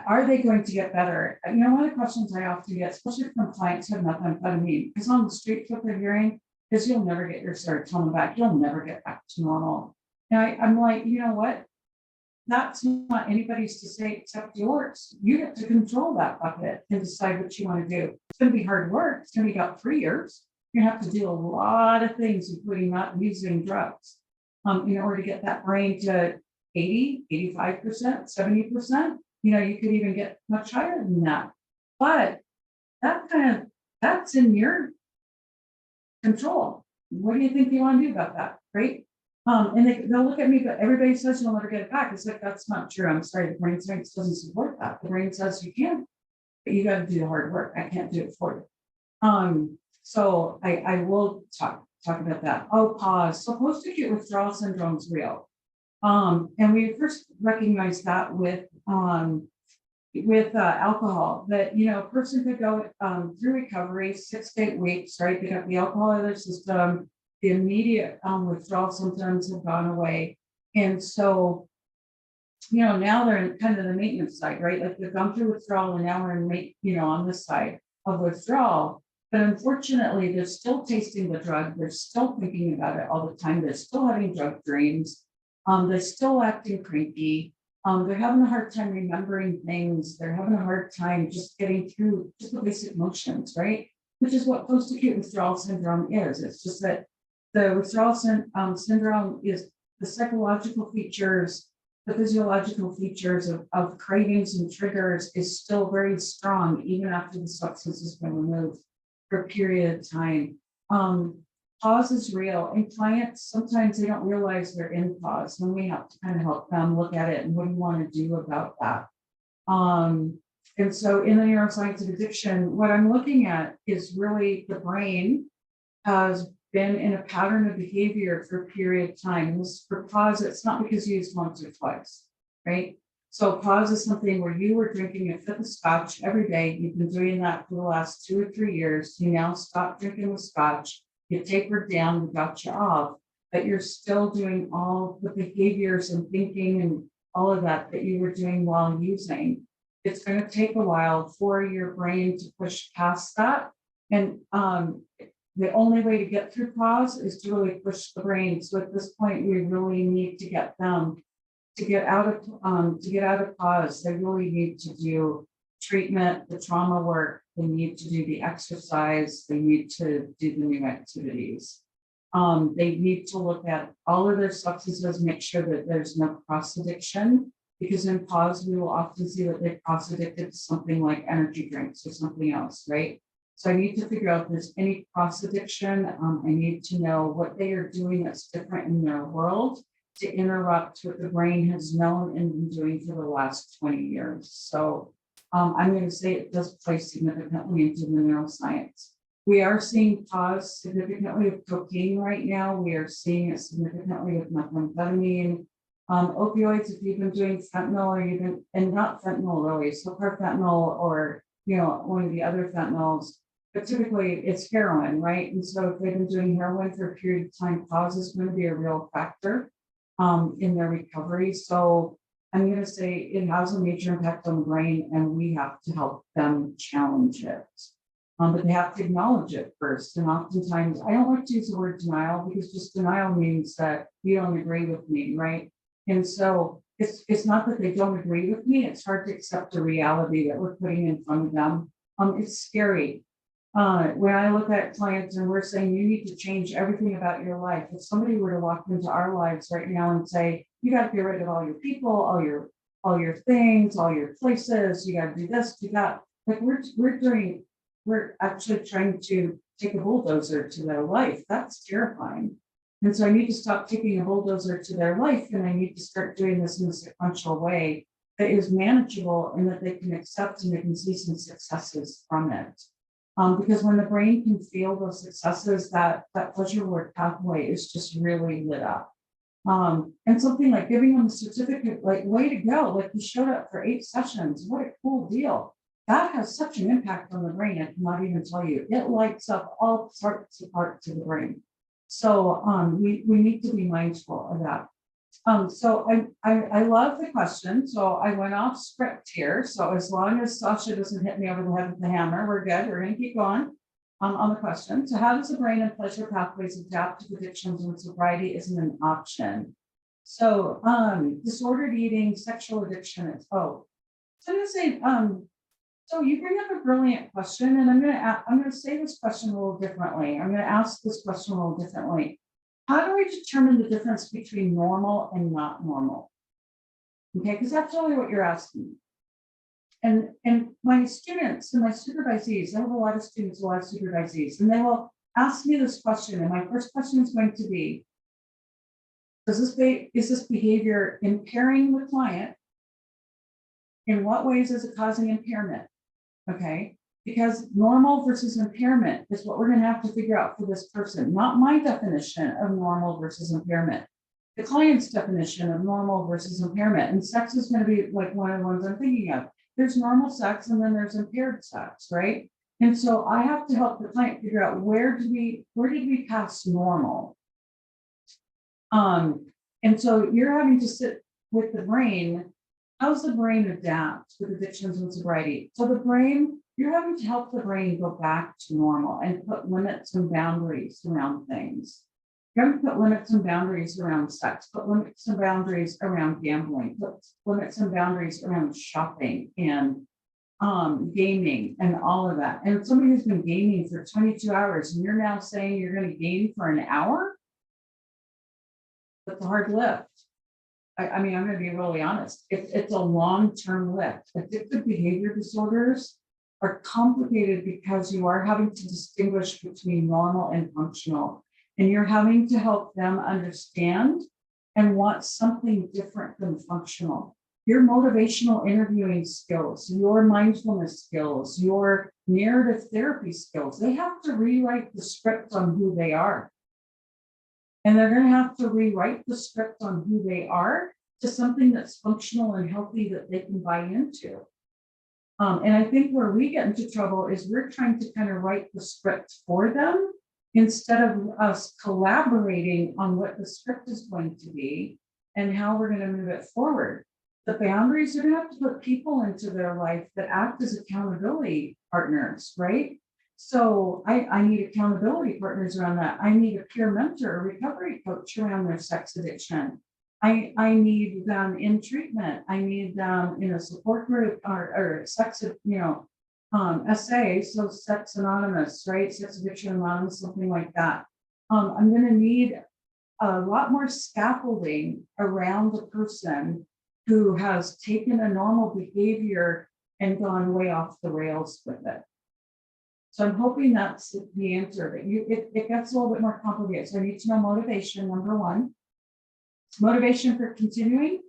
are they going to get better? One of the questions I often get, especially from clients who have methamphetamine, because on the streets what they're hearing, because you'll never get your serotonin back. You'll never get back to normal. And I'm like, you know what? That's not anybody's to say except yours. You get to control that bucket and decide what you want to do. It's going to be hard work. It's going to be about 3 years. You have to do a lot of things, including not using drugs, in order to get that brain to 80, 85%, 70%. You know, you could even get much higher than that. But that's in your control. What do you think you want to do about that? Right? And they'll look at me, but everybody says you'll never get it back. It's like, that's not true. I'm sorry, the brain science doesn't support that. The brain says you can, but you got to do the hard work. I can't do it for you. So I will talk about that. Oh, pause. So post-acute withdrawal syndrome is real. And we first recognized that with alcohol, that, you know, a person could go through recovery 6 to 8 weeks, right? They got the alcohol in their system, the immediate withdrawal symptoms have gone away. And so, you know, now they're in kind of the maintenance side, right? Like they've gone through withdrawal and now we're in, you know, on this side of withdrawal. But unfortunately, they're still tasting the drug. They're still thinking about it all the time. They're still having drug dreams. They're still acting cranky. They're having a hard time remembering things. They're having a hard time just getting through just the basic motions, right? Which is what post-acute withdrawal syndrome is. It's just that the withdrawal syndrome is the psychological features, the physiological features of cravings and triggers is still very strong, even after the substance has been removed for a period of time. Pause is real, and clients, sometimes they don't realize they're in pause, and we have to kind of help them look at it and what do you want to do about that. And so in the neuroscience of addiction, what I'm looking at is really the brain has been in a pattern of behavior for a period of time. And this for pause, it's not because you used once or twice, right? So pause is something where you were drinking a fifth of scotch every day. You've been doing that for the last 2 or 3 years. You now stop drinking the scotch. You tapered down, you got you off, but you're still doing all the behaviors and thinking and all of that you were doing while using. It's going to take a while for your brain to push past that. And the only way to get through pause is to really push the brain. So at this point, we really need to get them to get out of pause. They really need to do treatment, the trauma work. They need to do the exercise. They need to do the new activities. They need to look at all of their substances, make sure that there's no cross addiction, because in pause, we will often see that they've cross addicted to something like energy drinks or something else, right? So I need to figure out if there's any cross addiction. I need to know what they are doing that's different in their world to interrupt what the brain has known and been doing for the last 20 years. So I'm going to say it does play significantly into the neuroscience. We are seeing pause significantly with cocaine right now. We are seeing it significantly with methamphetamine. Opioids, if you've been doing fentanyl or even, and not fentanyl really, so carfentanil or, you know, one of the other fentanyls, but typically it's heroin, right? And so if they've been doing heroin for a period of time, pause is going to be a real factor in their recovery. So I'm going to say it has a major impact on the brain, and we have to help them challenge it. But they have to acknowledge it first. And oftentimes, I don't like to use the word denial, because just denial means that you don't agree with me, right? And so it's not that they don't agree with me. It's hard to accept the reality that we're putting in front of them. It's scary. When I look at clients and we're saying you need to change everything about your life, if somebody were to walk into our lives right now and say, you got to get rid of all your people, all your things, all your places, you got to do this, do that. Like we're actually trying to take a bulldozer to their life. That's terrifying. And so I need to stop taking a bulldozer to their life, and I need to start doing this in a sequential way that is manageable and that they can accept, and they can see some successes from it. Because when the brain can feel those successes, that pleasure reward pathway is just really lit up. And something like giving them a certificate, like, way to go, like you showed up for 8 sessions, what a cool deal. That has such an impact on the brain, I cannot even tell you. It lights up all parts of the brain. So we need to be mindful of that. So I love the question. So I went off script here. So as long as Sasha doesn't hit me over the head with the hammer, we're good. We're going to keep going. on the question. So how does the brain and pleasure pathways adapt to addictions when sobriety isn't an option? So disordered eating, sexual addiction, so I'm gonna say, so you bring up a brilliant question, and I'm gonna say this question a little differently. I'm gonna ask this question a little differently. How do we determine the difference between normal and not normal? Okay, because that's really what you're asking. And my students and my supervisees, I have a lot of students, a lot of supervisees, and they will ask me this question. And my first question is going to be, is this behavior impairing the client? In what ways is it causing impairment? Okay, because normal versus impairment is what we're going to have to figure out for this person, not my definition of normal versus impairment, the client's definition of normal versus impairment. And sex is going to be like one of the ones I'm thinking of. There's normal sex and then there's impaired sex, right? And so I have to help the client figure out where did we pass normal? And so you're having to sit with the brain. How's the brain adapt with addictions and sobriety? So the brain, you're having to help the brain go back to normal and put limits and boundaries around things. You're having to put limits and boundaries around sex, put limits and boundaries around gambling, put limits and boundaries around shopping and gaming and all of that. And somebody who's been gaming for 22 hours and you're now saying you're going to game for an hour, that's a hard lift. I mean, I'm going to be really honest. It's a long-term lift. Addictive behavior disorders are complicated because you are having to distinguish between normal and functional, and you're having to help them understand and want something different than functional. Your motivational interviewing skills, your mindfulness skills, your narrative therapy skills, they have to rewrite the script on who they are. And they're going to have to rewrite the script on who they are to something that's functional and healthy that they can buy into. And I think where we get into trouble is we're trying to kind of write the script for them instead of us collaborating on what the script is going to be and how we're going to move it forward. The boundaries are going to have to put people into their life that act as accountability partners, right? So I need accountability partners around that. I need a peer mentor, a recovery coach around their sex addiction. I need them in treatment. I need them in a support group or sex, SA, so Sex Anonymous, right? Sex Addiction Anonymous, something like that. I'm going to need a lot more scaffolding around the person who has taken a normal behavior and gone way off the rails with it. So I'm hoping that's the answer, but it gets a little bit more complicated. So I need to know motivation, number one. Motivation for continuing,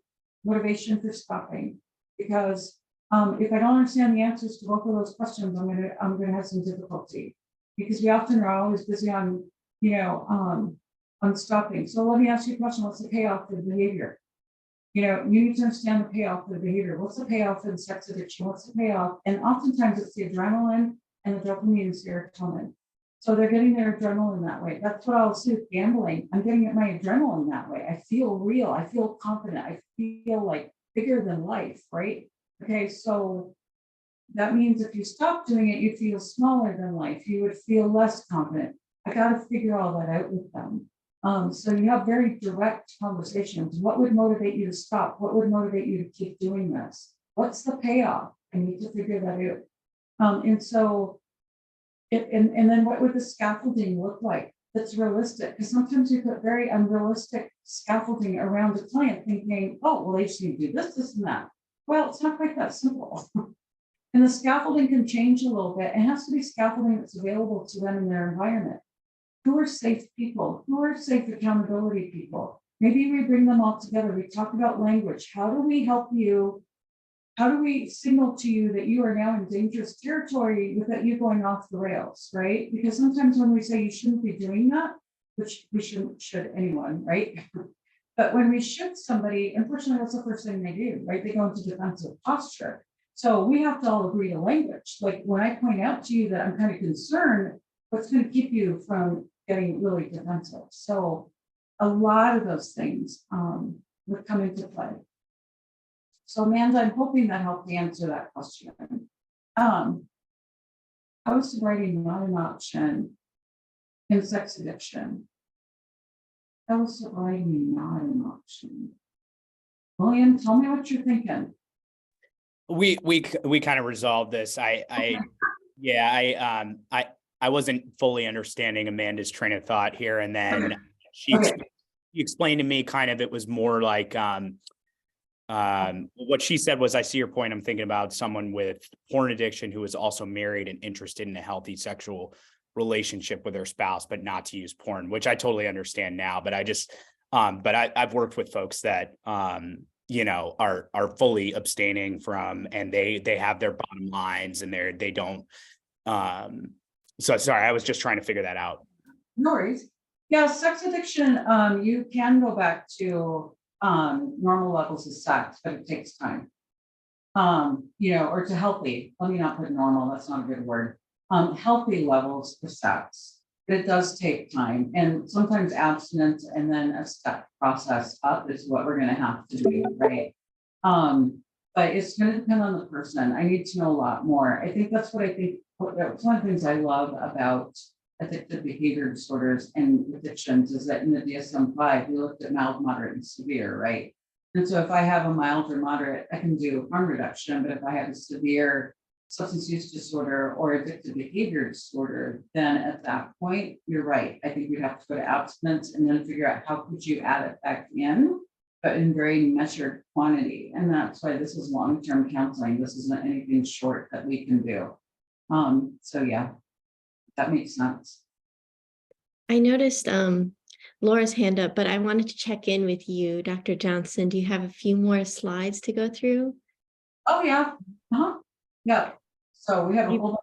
motivation for stopping. Because if I don't understand the answers to both of those questions, I'm gonna have some difficulty. Because we often are always busy on, on stopping. So let me ask you a question: what's the payoff for the behavior? You need to understand the payoff for the behavior. What's the payoff for the sex addiction? What's the payoff? And oftentimes it's the adrenaline and the dopamine and serotonin. So they're getting their adrenaline that way. That's what I'll see with gambling. I'm getting my adrenaline that way. I feel real. I feel confident. I feel like bigger than life, right? Okay, so that means if you stop doing it, you feel smaller than life. You would feel less confident. I got to figure all that out with them. So you have very direct conversations. What would motivate you to stop? What would motivate you to keep doing this? What's the payoff? I need to figure that out. And so, and then what would the scaffolding look like that's realistic? Because sometimes we put very unrealistic scaffolding around the client thinking, oh, well, they just need to do this, this, and that. Well, it's not quite that simple. And the scaffolding can change a little bit. It has to be scaffolding that's available to them in their environment. Who are safe people? Who are safe accountability people? Maybe we bring them all together. We talk about language. How do we help you? How do we signal to you that you are now in dangerous territory without you going off the rails, right? Because sometimes when we say you shouldn't be doing that, which we shouldn't, should anyone, right? But when we should somebody, unfortunately, what's the first thing they do, right? They go into defensive posture. So we have to all agree to language. Like when I point out to you that I'm kind of concerned, what's going to keep you from getting really defensive? So a lot of those things would come into play. So Amanda, I'm hoping that helped answer that question. How How is sobriety not an option in sex addiction? How is sobriety not an option? William, tell me what you're thinking. We kind of resolved this. I wasn't fully understanding Amanda's train of thought here, and then she explained to me kind of it was more like what she said was, I see your point. I'm thinking about someone with porn addiction who is also married and interested in a healthy sexual relationship with their spouse, but not to use porn, which I totally understand now. But I just I've worked with folks that are fully abstaining from, and they have their bottom lines, and they don't. So sorry, I was just trying to figure that out. No worries. Yeah, sex addiction, you can go back to normal levels of sex, but it takes time. Or to healthy, let me not put normal, that's not a good word. Healthy levels of sex. But it does take time, and sometimes abstinence and then a step process up is what we're going to have to do, right? But it's going to depend on the person. I need to know a lot more. I think that's what I think. That's one of the things I love about addictive behavior disorders and addictions is that in the DSM-5 we looked at mild, moderate, and severe, right? And so if I have a mild or moderate, I can do harm reduction. But if I have a severe substance use disorder or addictive behavior disorder, then at that point, you're right. I think we'd have to go to abstinence and then figure out how could you add it back in, but in very measured quantity. And that's why this is long-term counseling. This isn't anything short that we can do. So yeah, that makes sense. I noticed Laura's hand up, but I wanted to check in with you, Dr. Johnson. Do you have a few more slides to go through? Oh yeah. Yeah. So we have a whole.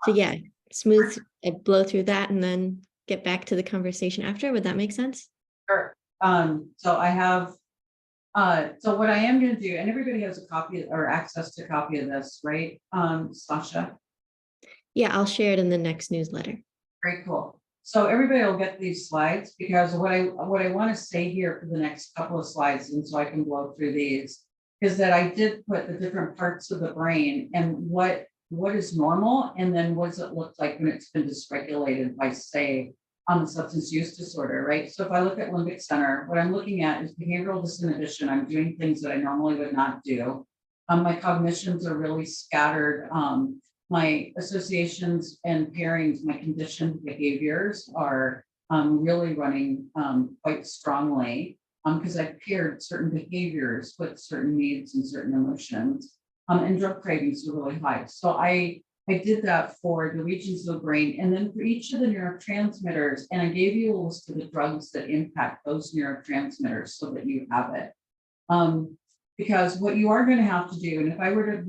So yeah, smooth, blow through that and then get back to the conversation after. Would that make sense? Sure. So I have, so what I am going to do, and everybody has a copy or access to a copy of this, right? Sasha? Yeah, I'll share it in the next newsletter. Very cool. So everybody will get these slides, because what I want to say here for the next couple of slides, and so I can blow through these, is that I did put the different parts of the brain and what is normal, and then what does it look like when it's been dysregulated by, say, the substance use disorder, right? So if I look at limbic center, what I'm looking at is behavioral disinhibition. I'm doing things that I normally would not do. My cognitions are really scattered. My associations and pairings, my conditioned behaviors are really running quite strongly, because I've paired certain behaviors with certain needs and certain emotions, and drug cravings are really high. So I did that for the regions of the brain, and then for each of the neurotransmitters, and I gave you a list of the drugs that impact those neurotransmitters so that you have it. Because what you are going to have to do, and if I were to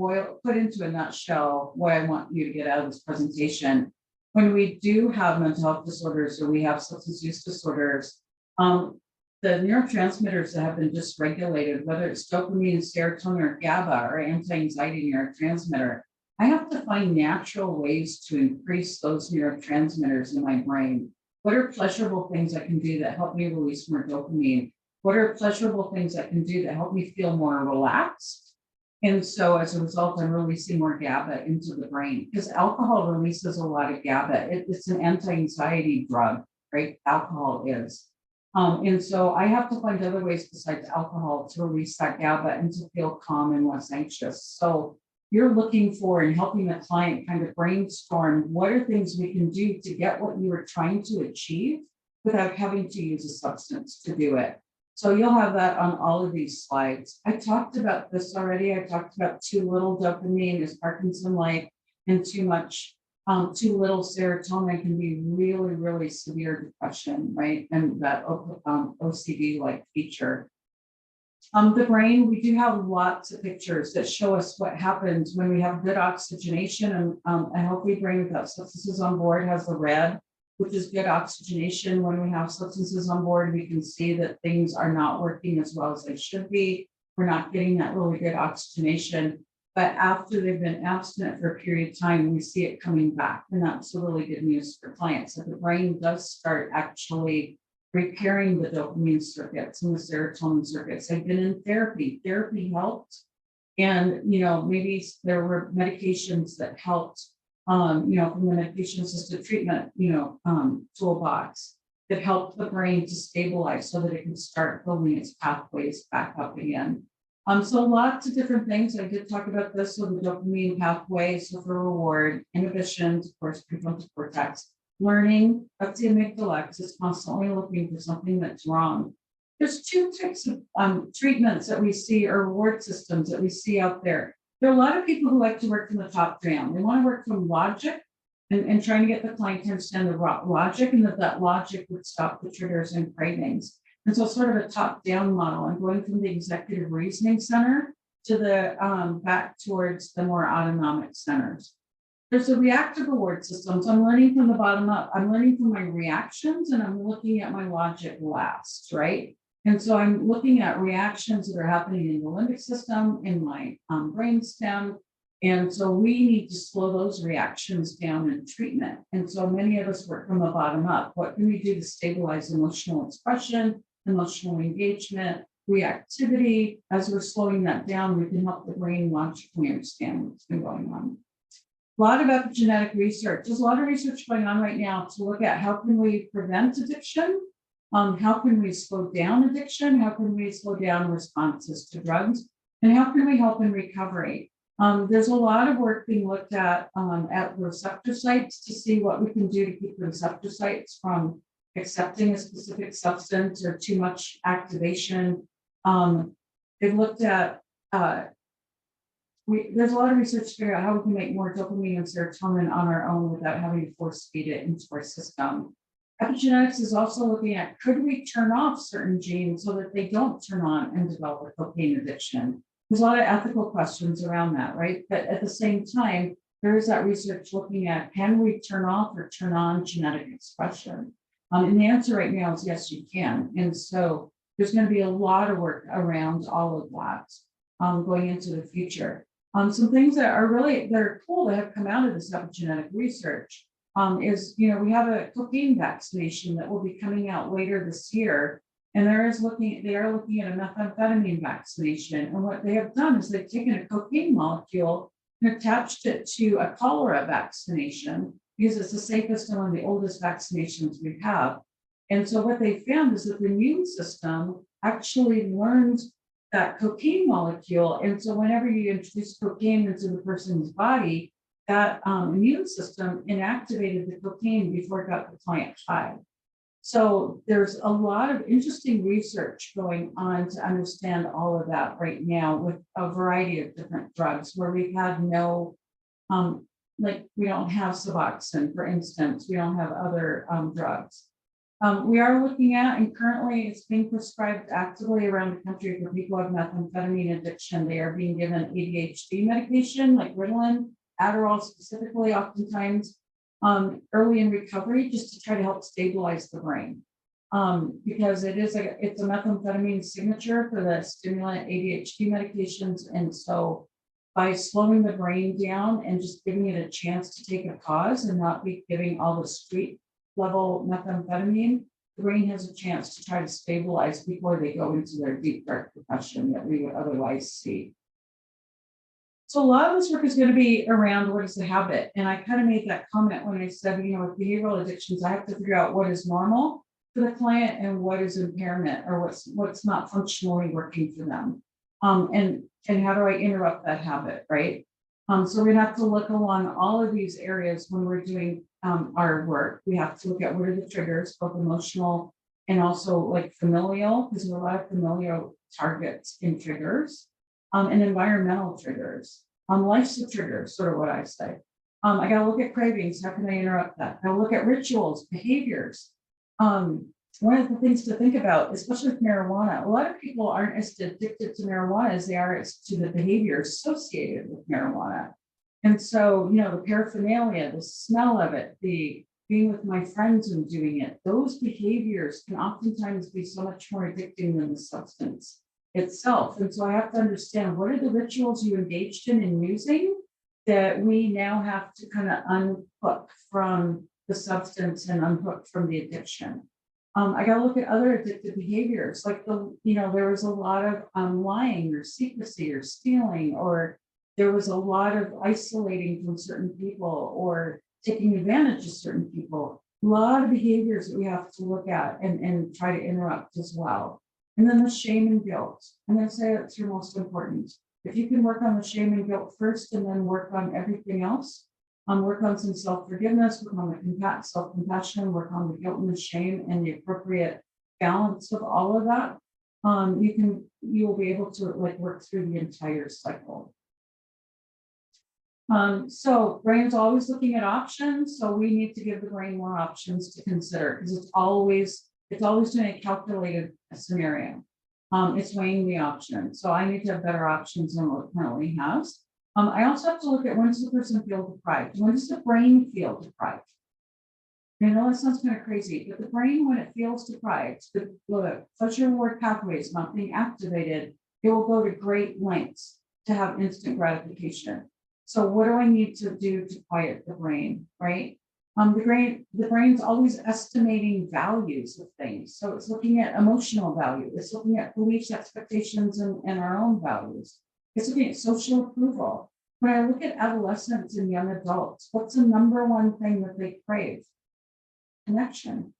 put into a nutshell what I want you to get out of this presentation, when we do have mental health disorders or we have substance use disorders, the neurotransmitters that have been dysregulated, whether it's dopamine, serotonin, or GABA, or anti-anxiety neurotransmitter, I have to find natural ways to increase those neurotransmitters in my brain. What are pleasurable things I can do that help me release more dopamine? What are pleasurable things I can do that help me feel more relaxed? And so as a result, I'm releasing more GABA into the brain, because alcohol releases a lot of GABA. It's an anti-anxiety drug, right? Alcohol is. And so I have to find other ways besides alcohol to release that GABA and to feel calm and less anxious. So you're looking for and helping the client kind of brainstorm what are things we can do to get what you are trying to achieve without having to use a substance to do it. So you'll have that on all of these slides. I talked about this already. I talked about too little dopamine is Parkinson-like, and too little serotonin can be really, really severe depression, right? And that OCD-like feature. The brain, we do have lots of pictures that show us what happens when we have good oxygenation, and a healthy brain without substances on board has the red, which is good oxygenation. When we have substances on board, we can see that things are not working as well as they should be. We're not getting that really good oxygenation. But after they've been abstinent for a period of time, we see it coming back. And that's a really good news for clients, that the brain does start actually repairing the dopamine circuits and the serotonin circuits. I've been in therapy. Therapy helped. And, maybe there were medications that helped from the medication-assisted treatment, toolbox that help the brain to stabilize so that it can start building its pathways back up again. So lots of different things. I did talk about this, so the dopamine pathway, so for reward, inhibitions, of course, prefrontal cortex, learning, that's the amygdala, because it's constantly looking for something that's wrong. There's two types of treatments that we see, or reward systems that we see out there. There are a lot of people who like to work from the top down. They want to work from logic and trying to get the client to understand the logic, and that logic would stop the triggers and cravings. And so sort of a top-down model. I'm going from the executive reasoning center to the back towards the more autonomic centers. There's a reactive reward system. So I'm learning from the bottom up. I'm learning from my reactions, and I'm looking at my logic last, right? And so I'm looking at reactions that are happening in the limbic system, in my brainstem. And so we need to slow those reactions down in treatment. And so many of us work from the bottom up. What can we do to stabilize emotional expression, emotional engagement, reactivity? As we're slowing that down, we can help the brain logically understand what's been going on. A lot of epigenetic research. There's a lot of research going on right now to look at how can we prevent addiction, how can we slow down addiction, how can we slow down responses to drugs, and how can we help in recovery. There's a lot of work being looked at receptor sites to see what we can do to keep the receptor sites from accepting a specific substance or too much activation. They've looked at, there's a lot of research to figure out how we can make more dopamine and serotonin on our own without having to force feed it into our system. Epigenetics is also looking at, could we turn off certain genes so that they don't turn on and develop a cocaine addiction? There's a lot of ethical questions around that, right? But at the same time, there is that research looking at, can we turn off or turn on genetic expression? And the answer right now is yes, you can. And so there's going to be a lot of work around all of that going into the future. Some things that are cool that have come out of this epigenetic research is, we have a cocaine vaccination that will be coming out later this year. And they are looking at a methamphetamine vaccination. And what they have done is they've taken a cocaine molecule and attached it to a cholera vaccination, because it's the safest and one of the oldest vaccinations we have. And so what they found is that the immune system actually learns that cocaine molecule. And so whenever you introduce cocaine into the person's body, that immune system inactivated the cocaine before it got the client high. So there's a lot of interesting research going on to understand all of that right now with a variety of different drugs where we have no, we don't have Suboxone, for instance, we don't have other drugs. We are looking at, and currently it's being prescribed actively around the country for people who have methamphetamine addiction. They are being given ADHD medication like Ritalin, Adderall specifically, oftentimes early in recovery, just to try to help stabilize the brain. Because it's a methamphetamine signature for the stimulant ADHD medications. And so by slowing the brain down and just giving it a chance to take a pause and not be giving all the street level methamphetamine, the brain has a chance to try to stabilize before they go into their deep dark depression that we would otherwise see. So a lot of this work is going to be around what is the habit. And I kind of made that comment when I said, with behavioral addictions, I have to figure out what is normal for the client and what is impairment or what's not functionally working for them. And how do I interrupt that habit, right? So we have to look along all of these areas when we're doing our work. We have to look at what are the triggers, both emotional and also like familial, because there are a lot of familial targets in triggers. And environmental triggers. Life's a trigger, sort of what I say. I got to look at cravings. How can I interrupt that? I got to look at rituals, behaviors. One of the things to think about, especially with marijuana, a lot of people aren't as addicted to marijuana as they are to the behavior associated with marijuana. And so, the paraphernalia, the smell of it, the being with my friends and doing it, those behaviors can oftentimes be so much more addicting than the substance itself. And so I have to understand, what are the rituals you engaged in using that we now have to kind of unhook from the substance and unhook from the addiction. I got to look at other addictive behaviors, like there was a lot of lying or secrecy or stealing or there was a lot of isolating from certain people or taking advantage of certain people. A lot of behaviors that we have to look at and try to interrupt as well. And then the shame and guilt. I'm going to say that's your most important. If you can work on the shame and guilt first and then work on everything else, work on some self-forgiveness, work on the self-compassion, work on the guilt and the shame and the appropriate balance of all of that, you will be able to like work through the entire cycle. So brain's always looking at options. So we need to give the brain more options to consider because it's always doing a calculated scenario. It's weighing the options. So I need to have better options than what it currently has. I also have to look at when does the person feel deprived? When does the brain feel deprived? I know that sounds kind of crazy, but the brain, when it feels deprived, the pleasure reward pathways not being activated, it will go to great lengths to have instant gratification. So what do I need to do to quiet the brain, right? The brain's always estimating values of things. So it's looking at emotional value. It's looking at beliefs, expectations, and our own values. It's looking at social approval. When I look at adolescents and young adults, what's the number one thing that they crave? Connection.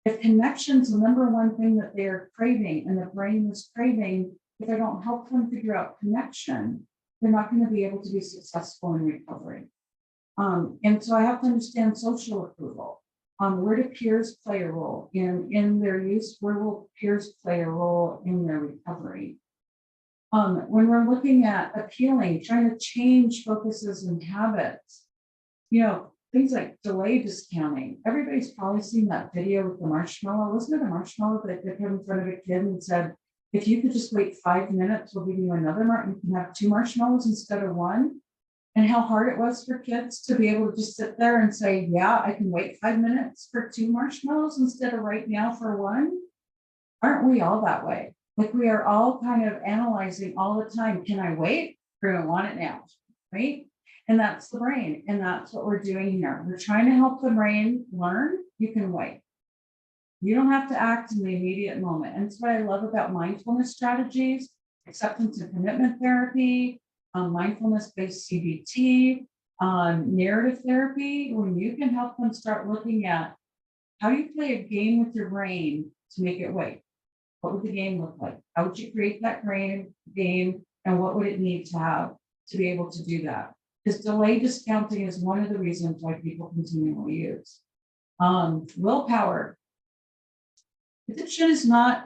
If connection's the number one thing that they're craving and the brain is craving, if I don't help them figure out connection, they're not going to be able to be successful in recovery. And so I have to understand social approval. Where do peers play a role in their use? Where will peers play a role in their recovery? When we're looking at appealing, trying to change focuses and habits, things like delay discounting. Everybody's probably seen that video with the marshmallow. Wasn't it a marshmallow that they put in front of a kid and said, if you could just wait 5 minutes, we'll give you another you can have 2 marshmallows instead of 1. And how hard it was for kids to be able to just sit there and say, yeah, I can wait 5 minutes for 2 marshmallows instead of right now for 1. Aren't we all that way? Like we are all kind of analyzing all the time. Can I wait? Or do I want it now? Right? And that's the brain. And that's what we're doing here. We're trying to help the brain learn. You can wait. You don't have to act in the immediate moment. And that's what I love about mindfulness strategies, acceptance and commitment therapy, mindfulness-based CBT, narrative therapy, when you can help them start looking at how do you play a game with your brain to make it wait? What would the game look like? How would you create that game and what would it need to have to be able to do that? Because delay discounting is one of the reasons why people continually use. Willpower. Addiction is not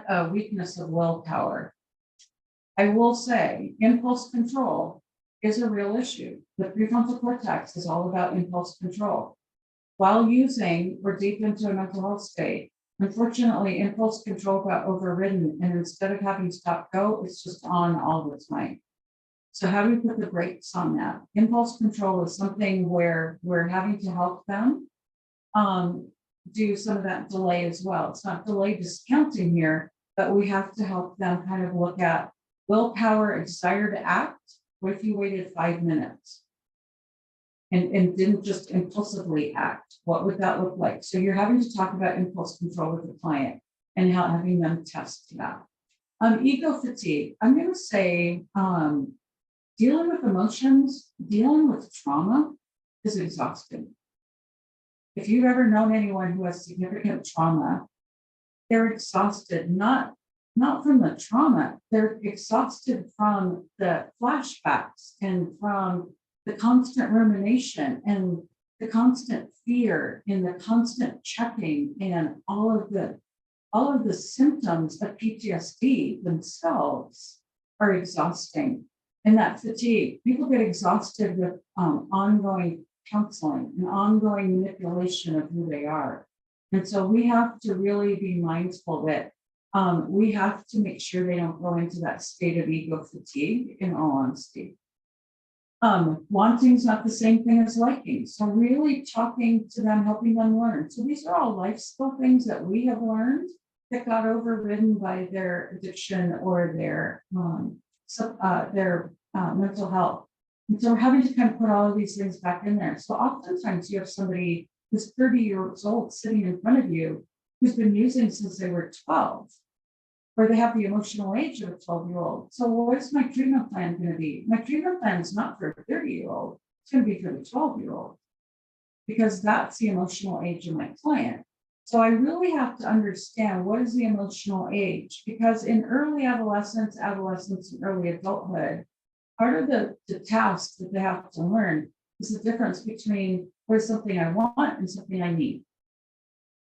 a weakness of willpower. I will say impulse control is a real issue. The prefrontal cortex is all about impulse control. While using or deep into a mental health state, unfortunately, impulse control got overridden, and instead of having stop go, it's just on all the time. So how do we put the brakes on that? Impulse control is something where we're having to help them do some of that delay as well. It's not delay discounting here, but we have to help them kind of look at willpower, a desire to act. What if you waited 5 minutes and didn't just impulsively act? What would that look like? So you're having to talk about impulse control with the client and having them test that. Ego fatigue. I'm going to say dealing with emotions, dealing with trauma is exhausting. If you've ever known anyone who has significant trauma, they're exhausted, not from the trauma, they're exhausted from the flashbacks and from the constant rumination and the constant fear and the constant checking and all of the symptoms of PTSD themselves are exhausting. And that fatigue, people get exhausted with ongoing counseling and ongoing manipulation of who they are. And so we have to really be mindful that we have to make sure they don't go into that state of ego fatigue, in all honesty. Wanting is not the same thing as liking. So really talking to them, helping them learn. So these are all life skill things that we have learned that got overridden by their addiction or their mental health. And so we're having to kind of put all of these things back in there. So oftentimes you have somebody who's 30 years old sitting in front of you who's been using since they were 12. or they have the emotional age of a 12-year-old. So what is my treatment plan going to be? My treatment plan is not for a 30-year-old. It's going to be for the 12-year-old, because that's the emotional age of my client. So I really have to understand what is the emotional age, because in early adolescence, and early adulthood, part of the task that they have to learn is the difference between what is something I want and something I need.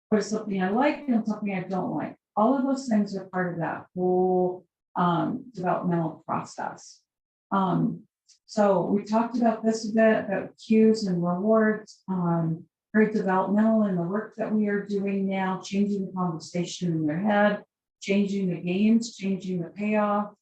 What is something I like and something I don't like. All of those things are part of that whole developmental process. So we talked about this a bit, about cues and rewards, very developmental in the work that we are doing now, changing the conversation in their head, changing the games, changing the payoff,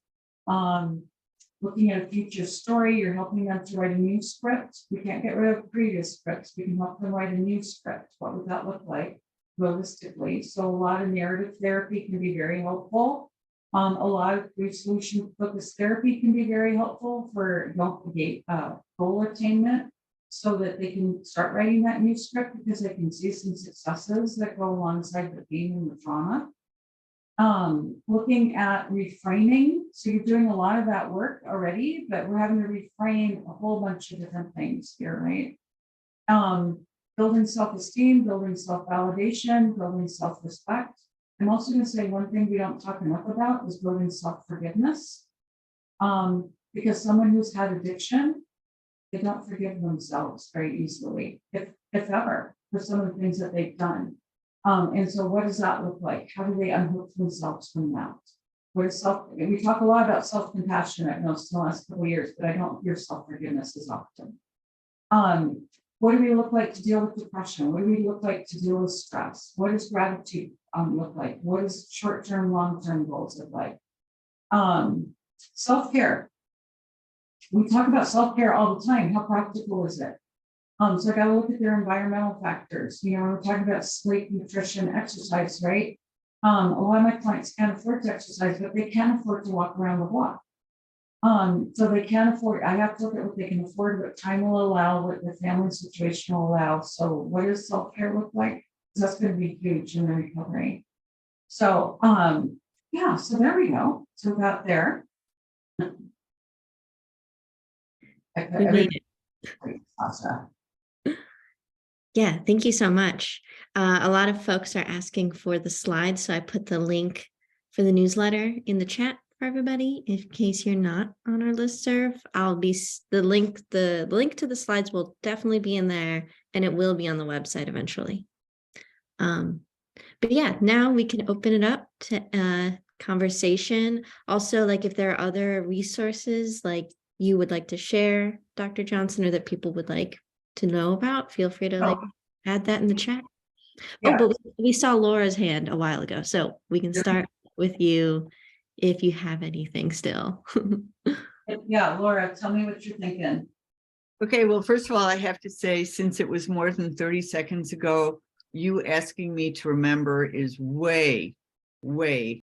looking at a future story. You're helping them to write a new script. We can't get rid of previous scripts. We can help them write a new script. What would that look like realistically? So a lot of narrative therapy can be very helpful. A lot of grief solution focused therapy can be very helpful for goal attainment, so that they can start writing that new script, because they can see some successes that go alongside the pain and the trauma. Looking at reframing. So you're doing a lot of that work already, but we're having to reframe a whole bunch of different things here, right? Building self-esteem, building self-validation, building self-respect. I'm also going to say one thing we don't talk enough about is building self-forgiveness. Because someone who's had addiction, they don't forgive themselves very easily, if ever, for some of the things that they've done. And so what does that look like? How do they unhook themselves from that? What is we talk a lot about self-compassion, I know, in the last couple of years, but I don't hear self-forgiveness as often. What do we look like to deal with depression? What do we look like to deal with stress? What does gratitude look like? What does short-term, long-term goals look like? Self-care. We talk about self-care all the time. How practical is it? So I got to look at their environmental factors. You know, we're talking about sleep, nutrition, exercise, right? A lot of my clients can't afford to exercise, but they can afford to walk around the block. So they can afford, I have to look at what they can afford, what time will allow, what the family situation will allow. So what does self-care look like? Because that's going to be huge in the recovery. So, yeah, so there we go. So we got there. We made it. Awesome. Yeah, thank you so much. A lot of folks are asking for the slides, so I put the link for the newsletter in the chat for everybody. In case you're not on our listserv, the link to the slides will definitely be in there, and it will be on the website eventually. But yeah, now we can open it up to conversation. Also, like if there are other resources like you would like to share, Dr. Johnson, or that people would like to know about, feel free to add that in the chat. Yeah. Oh, but we saw Laura's hand a while ago, so we can start with you if you have anything still. Yeah, Laura, tell me what you're thinking. Okay, well, first of all, I have to say, since it was more than 30 seconds ago, you asking me to remember is way, way